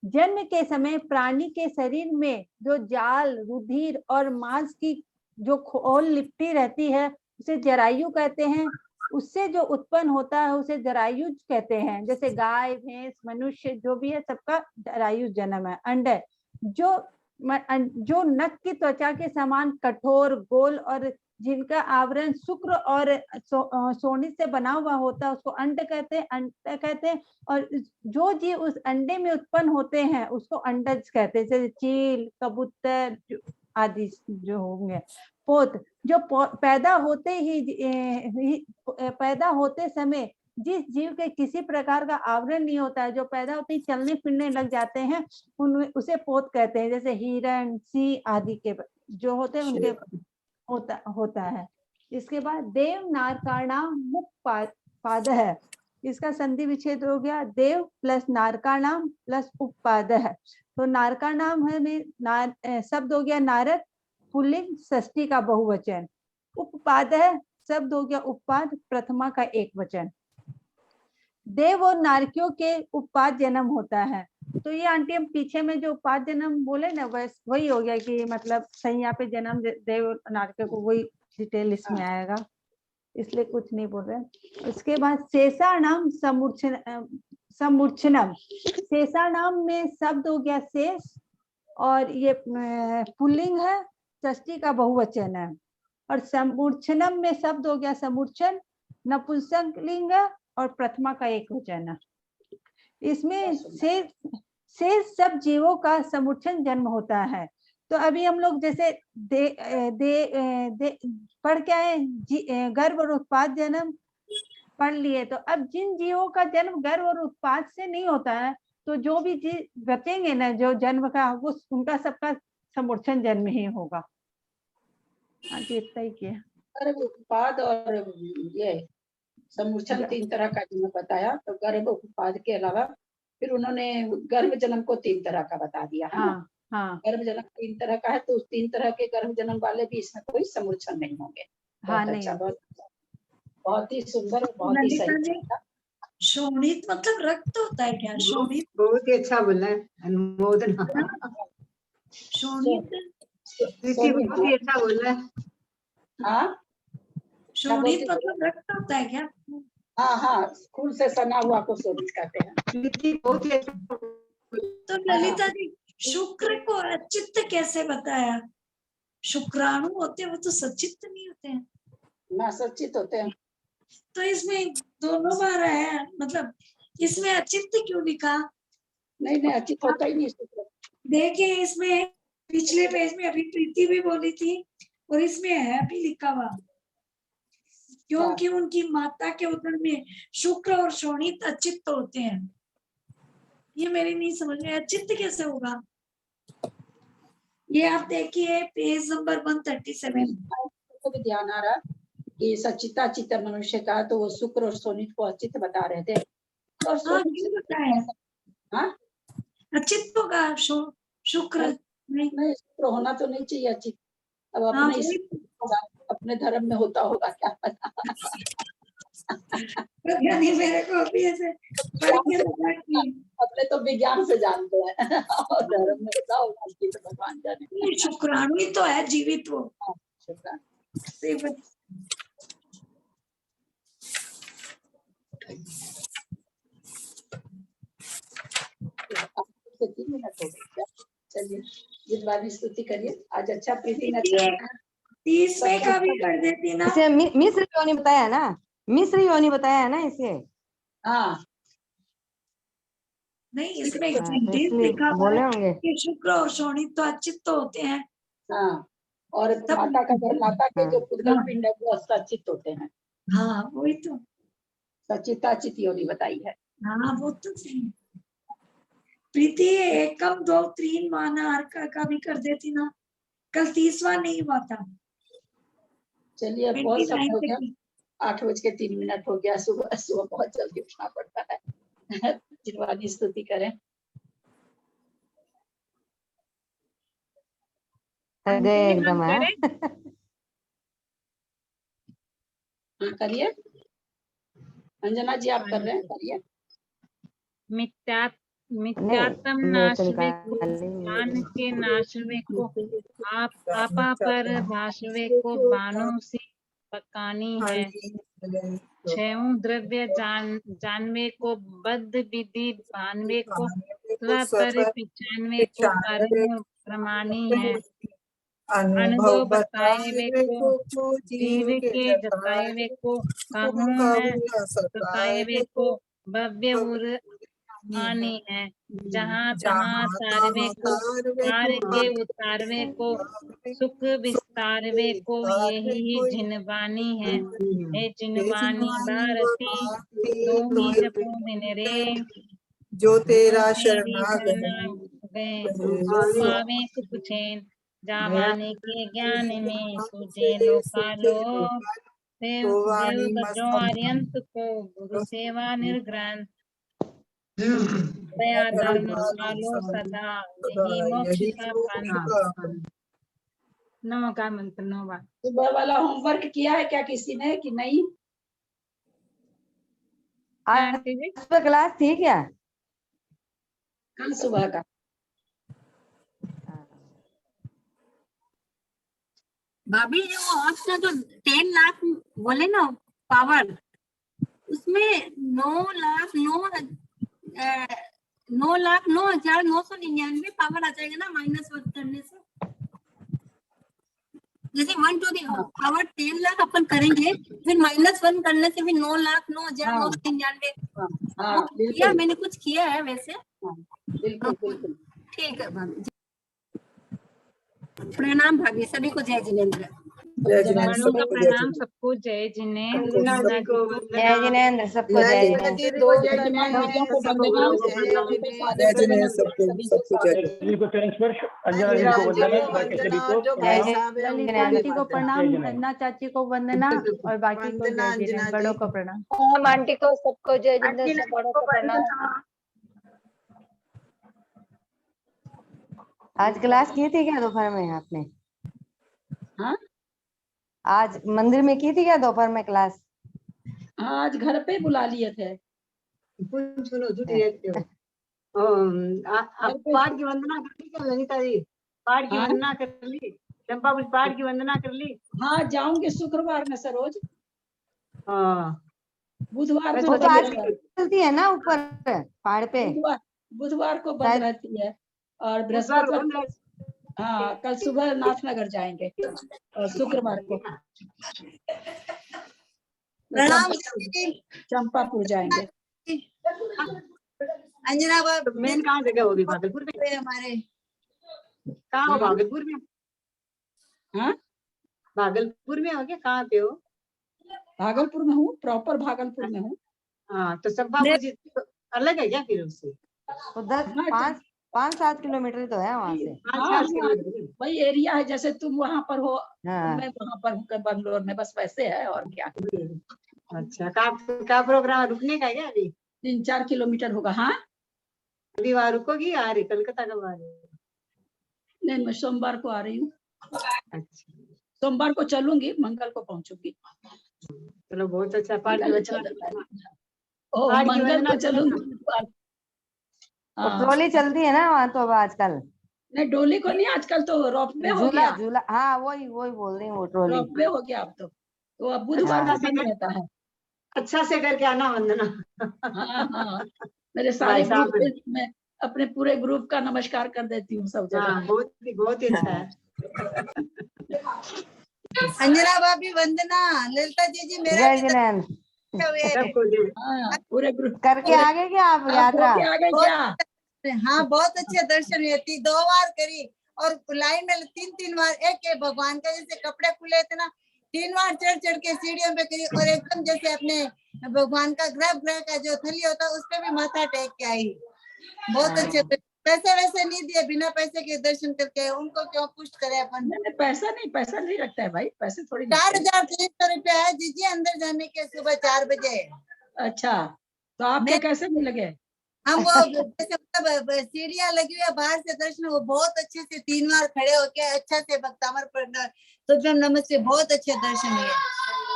जन्म के समय प्राणी के शरीर में जो जाल, रुधिर और मांस की जो खोल लिपटी रहती है, उसे जरायु कहते हैं। उससे जो उत्पन्न होता है उसे जरायुज कहते हैं। जैसे गाय, भैंस, मनुष्य जो भी है, सबका जरायु जन्म है। अंडे जो नख की त्वचा के समान कठोर, गोल और जिनका आवरण शुक्र और सोनी से बना हुआ होता है, उसको अंड कहते हैं। और जो जीव उस अंडे में उत्पन्न होते हैं उसको अंडज कहते हैं, जैसे चील, कबूतर आदि जो होंगे। पोत जो पैदा होते समय जिस जीव के किसी प्रकार का आवरण नहीं होता है, जो पैदा होते ही चलने फिरने लग जाते हैं, उसे पोत कहते हैं। जैसे हिरण, सिंह आदि के जो होते हैं उनके होता है। इसके बाद देव नारकाणाम मुख पाद है। इसका संधि विच्छेद हो गया, देव प्लस नारकाणाम प्लस उपपाद है। तो नारकाणाम है में शब्द हो गया नारक, पुल्लिंग, षष्ठी का बहुवचन। उपपाद है शब्द हो गया उपपाद, प्रथमा का एक वचन। देव और नारकियों के उपपाद जन्म होता है। तो ये आंटी हम पीछे में जो उपपाद जन्म बोले ना, वही हो गया कि मतलब संज्ञा पे जन्म देव और नारकियों को, वही डिटेल इसमें आएगा, इसलिए कुछ नहीं बोल रहे। उसके बाद शेषाणाम समूर्छनम। शेषाणाम में शब्द हो गया शेष, और ये पुल्लिंग है, षष्ठी का बहुवचन है। और समूर्छनम में शब्द हो गया समूर्छन, नपुंसकलिंग और प्रथमा का एक वचन है। इसमें शेष सब जीवों का समूर्छन जन्म होता है। तो अभी हम लोग जैसे पढ़ के आए गर्भ और उत्पाद जन्म पढ़ लिए। तो अब जिन जीवों का जन्म गर्भ और उत्पाद से नहीं होता है, तो जो भी जीव बचेंगे ना जो जन्म का, वो उनका सबका समूर्छन जन्म ही होगा। इतना ही किया। गर्भ, उत्पाद और ये समूर्छन 3 तरह का जिन्हें बताया। तो गर्भ उत्पाद के अलावा फिर उन्होंने गर्भ जन्म को 3 तरह का बता दिया है। हाँ, हाँ गर्भ जन्म 3 तरह का है, तो उस 3 तरह के गर्भ जन्म वाले भी इसमें कोई समूर्छन नहीं होंगे। हाँ, बहुत नहीं अच्छा, होगा। बहुत ही सुंदर और बहुत ही ललिता जी, सही। शोणित मतलब रक्त होता है क्या? शोणित, बहुत ही अच्छा बोला है, अनुमोदन। शोणित, प्रीति बहुत ही अच्छा बोला है। हाँ शोणित मतलब रक्त होता है क्या? हाँ हाँ, खून से सना हुआ को शोणित कहते हैं। प्रीति बहुत ही अच्छा। तो ललिता जी, शुक्र को अचित्त कैसे बताया? शुक्राणु होते हैं, वो तो सचित्त नहीं होते हैं। ना सचित होते हैं। तो इसमें दोनों बार है, मतलब इसमें अचित्त क्यों लिखा? नहीं नहीं, अचित होता ही नहीं शुक्र। देखिए इसमें पिछले पेज में अभी प्रीति भी बोली थी, और इसमें है भी लिखा हुआ, क्योंकि उनकी माता के उदर में शुक्र और शोणित अचित्त होते हैं। ये मेरी नहीं समझ में, अचित्त कैसे होगा? ये आप देखिए पेज नंबर 137। को भी ध्यान आ रहा कि सचिता चित्त मनुष्य का, तो वो शुक्र और शोणित को अचित बता रहे थे। और हाँ, क्यों बताया? हाँ, अचित्त होगा शुक्र नहीं? नहीं, शुक्र होना तो नहीं चाहिए अचित। अब हाँ, अपने धर्म में होता होगा, क्या पता। यानी मेरे को अभी ऐसे पढ़ के लगा कि अपने तो विज्ञान से जानते हैं और धर्म में होता होगा कि तो भगवान जाने। शुक्राणु ही तो है जीवित वो। शुक्राणु। तो 3 मिनट हो गए। चलिए जितवानी स्तुति करिए आज। अच्छा प्रीति ने 30वें का भी कर देती ना। इसे मिश्र योनि बताया है ना, मिश्र योनि बताया है ना इसे। हाँ नहीं, इसमें तो सेंटेंस इसलिए लिखा हुआ बोले है होंगे। कि शुक्र और शोणित तो अचित्त होते हैं। हाँ, और माता का घर, माता के जो पुद्गल पिंड है वो सचित होते हैं। हाँ वही तो, सचिताचित योनि बताई है। हाँ वो तो सही। प्रीति एकम 2 3 माना अर्क का भी कर देती ना, कल 30वां नहीं हुआ था। चलिए अब बहुत 29 समय हो गया, तक 8:03 हो गया। सुबह सुबह बहुत जल्दी उठना पड़ता है। जितवानी स्तुति करें। हृदय एकदम है। हाँ करिए, अंजना जी आप कर रहे हैं, करिए। मिथ्यात्म नाशवे को, ज्ञान के नाशवे को, आपा पर भाषवे को बाणों से पकानी है। छयों द्रव्य जानवे को, बद्ध विधि भानवे को, स्वपर पहचानवे को कर्म प्रमाणी है। अनुभव बताए को, जीव के जताए को, कहूँ है बताए को, भव्य उर आनी है। जहाँ तहाँ तारवे को, तार के उतारवे को, सुख विस्तारवे को, यही जिनवानी है। हे जिनवानी भारती, तो ही जपो दिन रे, जो तेरा तेरी शरणागत गए, जो पावे सुख चैन, जावाने के ज्ञान में तुझे लोकालो। देव बद्रो आर्यंत को, गुरु सेवा निर्ग्रंथ, दया धर्म पालो सदा, यही मोक्ष का पंथ। नमो का मंत्र 9 बार। सुबह वाला होमवर्क किया है क्या किसी ने कि नहीं? आज सुबह क्लास थी क्या? कल सुबह का। भाभी जो आपने जो 10 लाख बोले ना पावर, उसमें 9,09,999 पावर आ जाएगा ना, -1 करने से। जैसे 1 to the पावर 10 लाख अपन करेंगे, फिर -1 करने से भी 9,09,999। किया मैंने, कुछ किया है वैसे। बिल्कुल बिल्कुल ठीक है भाभी। प्रणाम भाभी, सभी को जय जिनेन्द्र। बड़ों का प्रणाम सबको, जय जिनेन्द्र। जय जिनेन्द्र सबको, जय जिनेन्द्र सबको जय। सभी को चरण स्पर्श, अंजना जी को वंदना, बाकी सभी को ललिता आंटी को प्रणाम, अन्ना चाची को वंदना, और बाकी को जय जिनेन्द्र, बड़ों को प्रणाम। आंटी को सबको जय जिनेन्द्र, बड़ों को प्रणाम। आज क्लास की थी क्या दोपहर में आपने? हाँ आज मंदिर में की थी क्या दोपहर में क्लास? आज घर पे बुला लिए थे। सुनो जुटी रहते हो। आप पाठ की वंदना कर ली क्या ललिता जी? पाठ की हाँ? वंदना कर ली? चंपा कुछ पाठ की वंदना कर ली? हाँ जाऊंगी शुक्रवार में सरोज, हाँ बुधवार मैं को वो तो बंद आज रहता है। चलती है ना ऊपर पहाड़ पे? बुधवार को बंद शायद रहती है और बुधवार बृहस्पतिवार। बंद है। हाँ कल सुबह नाथनगर जाएंगे और शुक्रवार को प्रणाम चंपापुर जाएंगे। अंजना तो मेन कहाँ जगह होगी भागलपुर में? हमारे कहाँ हो भागलपुर में? हाँ भागलपुर में हो क्या? कहाँ पे हो? भागलपुर में हूँ, प्रॉपर भागलपुर में हूँ। हाँ तो चंपापुर जी तो अलग है क्या फिर उससे? तो 5-7 किलोमीटर तो है वहां से। हाँ वही एरिया है, जैसे तुम वहाँ पर हो हाँ। मैं वहाँ पर हूँ बंगलोर में, बस वैसे है और क्या। अच्छा का प्रोग्राम है? रुकने का है क्या अभी? 3-4 किलोमीटर होगा। हाँ अभी वहाँ रुकोगी? आ रही कलकत्ता कब आ रही? नहीं मैं सोमवार को आ रही हूँ। अच्छा सोमवार को चलूंगी, मंगल को पहुंचूंगी। चलो बहुत अच्छा। पाठ की वचन मंगल को चलूंगी। तो ट्रॉली चलती है ना वहाँ तो अब आजकल? नहीं डोली को नहीं, आजकल तो रोपवे हो झूला गया। झूला हाँ वही बोल रही हूँ वो ट्रॉली। रोपवे हो गया अब तो अब बुधवार को बंद रहता है। अच्छा से करके आना वंदना। हाँ हाँ मेरे सारे ग्रुप पे मैं अपने पूरे ग्रुप का नमस्कार कर देती हूँ सब जगह। हाँ बहुत ही अच्छा है। अंजना भाभी वंदना, ललिता जी मेरा जय जिनेंद्र। हाँ पूरे ग्रुप करके आगे क्या आप यात्रा? आगे क्या? हाँ बहुत अच्छे दर्शन हुए थी, 2 बार करी और लाइन में 3-3 बार एक भगवान का जैसे कपड़े खुले थे ना, 3 बार चढ़ के सीढ़ियों पे करी और एकदम जैसे अपने भगवान का ग्रह का जो थली होता है उस पे भी माथा टेक के आई। बहुत अच्छे। पैसे वैसे नहीं दिए, बिना पैसे के दर्शन करके उनको क्यों पुष्ट करे अपन? पैसा नहीं लगता है भाई, पैसे थोड़ी। 4,300 रुपया है जीजी अंदर जाने के, सुबह 4 बजे। अच्छा तो आपके कैसे नहीं लगे? हम वो जैसे मतलब सीढ़ियाँ लगी हुई है बाहर से दर्शन, वो बहुत अच्छे से 3 बार खड़े होके अच्छा से भक्तामर पर तुभ्यम नमस्ते बहुत अच्छे दर्शन हुए।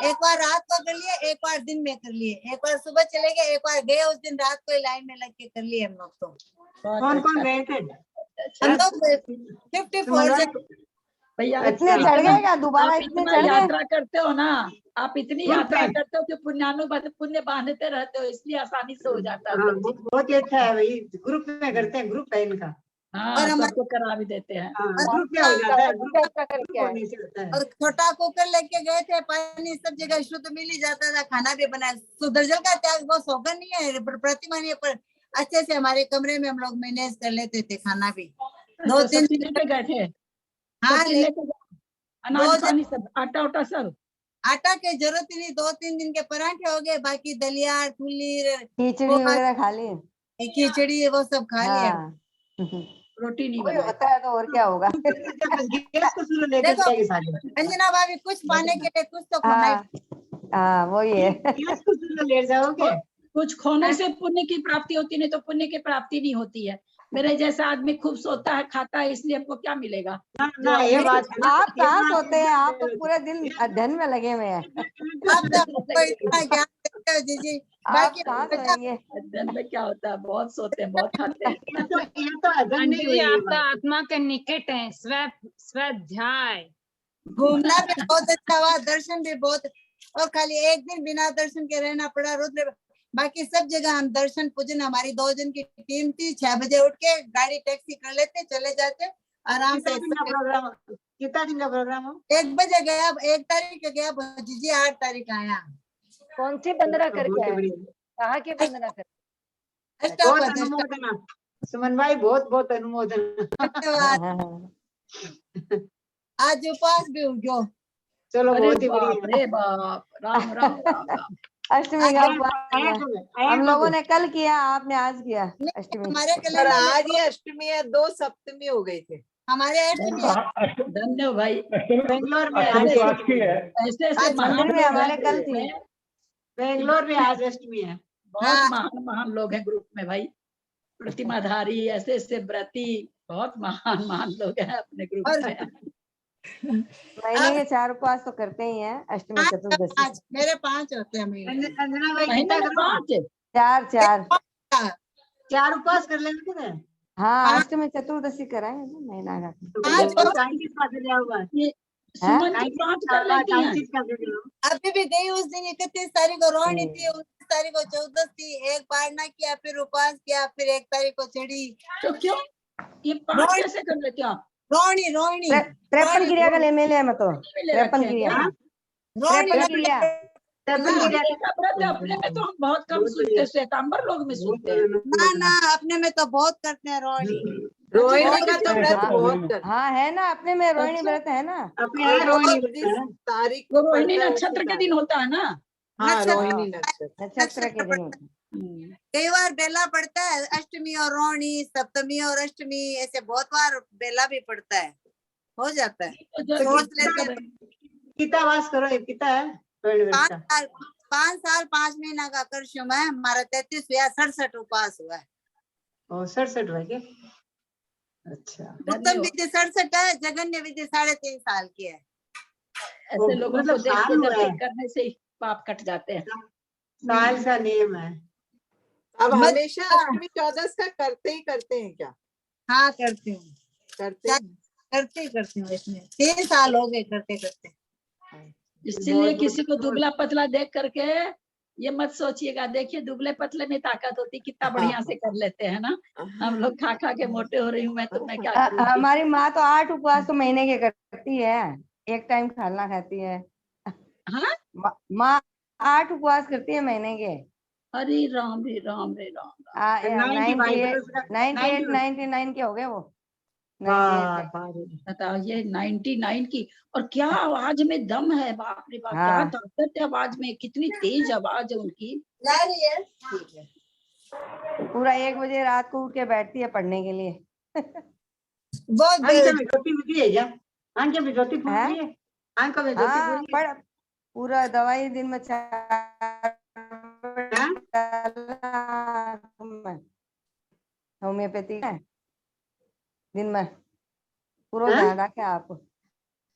एक बार रात को कर लिए, एक बार दिन में कर लिए, एक बार सुबह चले गए, एक बार गए उस दिन रात को लाइन में लग के कर लिए हम लोग। तो कौन कौन गए थे? हम लोग 54 भैया इतने चढ़ गए क्या? दोबारा आप इतने इतना चढ़ गए? यात्रा करते हो ना, आप इतनी यात्रा करते हो कि पुण्य बांधते रहते हो, इसलिए आसानी से हो जाता है। बहुत ही अच्छा है भाई, ग्रुप में करते हैं, ग्रुप है इनका। हाँ सबको करा भी देते हैं। ग्रुप में हो जाता है, ग्रुप और छोटा कुकर लेके गए थे, पानी सब जगह शुद्ध मिल ही जाता था, खाना भी बनाया। सुदर्शन का त्याग वो सौगन नहीं है, प्रतिमा नहीं है, पर अच्छे से हमारे कमरे में हम लोग मैनेज कर लेते थे खाना भी। 2-3 दिन पे गए थे। हाँ अनाज पानी सब, आटा उटा सब। आटा की जरूरत ही नहीं, 2-3 दिन के पराठे हो गए, बाकी दलिया ठुली खिचड़ी वगैरह खा ली, खिचड़ी वो सब खा लिया। रोटी नहीं बनाई होता है तो और क्या होगा। देखो अंजना भाभी कुछ पाने के लिए कुछ तो खाना ही। हाँ वही है। ले जाओगे, कुछ खोने से पुण्य की प्राप्ति होती, नहीं तो पुण्य की प्राप्ति नहीं होती है। मेरे जैसा आदमी खूब सोता है खाता है, इसलिए हमको क्या मिलेगा? ना ये बात आप कहाँ सोते हैं? आप तो पूरे दिन अध्ययन में लगे हुए हैं। आप तो इतना ज्ञान देते हो जीजी, बाकी अध्ययन में क्या होता है? बहुत सोते हैं, बहुत खाते हैं। आंटी जी आपका आत्मा के निकट है, स्वाध्याय घूमना भी बहुत अच्छा हुआ, दर्शन भी बहुत, और खाली एक दिन बिना दर्शन के रहना पड़ा रुद्र। बाकी सब जगह हम दर्शन पूजन, हमारी 2 जन की टीम थी, 6 बजे उठ के गाड़ी टैक्सी कर लेते, चले जाते आराम से। कितना दिन का प्रोग्राम हो? 1 बजे गया, 1 तारीख गया जीजी, 8 तारीख आया। कौन सी बंदना करके आए? कहाँ की बंदना करके? बहुत अनुमोदना सुमन भाई, बहुत बहुत अनुमोदना। आज उपवास भी हो। चलो बहुत ही बढ़िया। बाप राम राम राम राम। अष्टमी का हम लोगों ने कल किया, आपने आज किया अष्टमी। हमारे पर आज ही अष्टमी है, 2 सप्तमी हो गई थे हमारे अष्टमी। धन्य भाई, बेंगलोर में ऐसे मंदिर में हमारे कल थी। बेंगलोर में आज अष्टमी है। बहुत महान लोग हैं ग्रुप में भाई। प्रतिमाधारी, ऐसे ऐसे व्रती, बहुत महान महान लोग हैं अपने ग्रुप में। महीने के 4 उपवास तो करते ही हैं, अष्टमी चतुर्दशी। मेरे 5 होते हैं महीने। अंजना भाई महीने कितना में करो? 5? 4 4 उपवास कर लेंगे क्या? हाँ, अष्टमी चतुर्दशी कराएंगे ना महीना का। तो टाइम किस बात से होगा? ये सुमन जी 5 कर लेती हैं। अभी भी गई उस दिन 31 तारीख को रोहिणी थी, 29 तारीख को चौदस थी, एक पारना किया, फिर उपवास किया, फिर 1 तारीख को चढ़ी। तो क्यों ये 5 कैसे कर लेते हो आप? रोहिणी रोहिणी 53 क्रिया का ले मेले में तो मिले 53 रखे क्रिया, हैं। 53 क्रिया। अपने में तो हम बहुत कम सुनते हैं, श्वेतांबर लोग में सुनते हैं। ना ना, अपने में तो बहुत करते हैं रोहिणी। रोहिणी का तो व्रत बहुत करते हैं। हाँ है ना, अपने में रोहिणी व्रत है ना। अपने यहाँ रोहिणी व्रत है। तारीख वो रोहिणी नक्षत्र के दिन होता है ना। हाँ, रोहिणी नक्षत्र के दिन होता है। कई बार बेला पड़ता है, अष्टमी और रोहिणी, सप्तमी और अष्टमी, ऐसे बहुत बार बेला भी पड़ता है, हो जाता है। सोच लेते हैं। कितना वास करो, ये कितना है रोहिणी व्रत का? 5 साल 5 महीना का करशुम है हमारा। 33 या 67 उपवास हुआ है। ओ 67 हुआ क्या? अच्छा। उत्तम विधि 67 है, जगन्य विधि 3.5 साल की है। ऐसे लोगों को मतलब देख साल के हुआ जब है। करने से ही पाप कट जाते हैं। साल का नियम है। अब हमेशा अष्टमी 14 का करते ही करते हैं क्या? हाँ, करती हूँ। करती हूँ इसमें 3 साल हो गए करते करते। इसीलिए किसी को दुबला पतला देख करके ये मत सोचिएगा, देखिए दुबले पतले में ताकत होती, कितना बढ़िया से कर लेते हैं ना। हम लोग खा खा के मोटे हो रही हूँ मैं, तो मैं क्या करूँगी। हमारी माँ तो 8 उपवास तो महीने के करती है, एक टाइम खाना खाती है। हाँ, माँ 8 उपवास करती है महीने के। हरे राम रे राम रे राम। 98 99 के हो गए वो। बताओ ये 99 की, और क्या आवाज में दम है, बाप रे बाप, क्या ताकत है आवाज में, कितनी तेज आवाज है उनकी। ठीक है। पूरा 1 बजे रात को उठ के बैठती है पढ़ने के लिए। बहुत ज्योति बुझी है क्या? आंखें में ज्योति फूल रही है? आंखों में ज्योति हाँ, फूल रही है? पूरा दवाई दिन में 4 होम्योपैथी है दिन में, पूरा ध्यान रखे आप।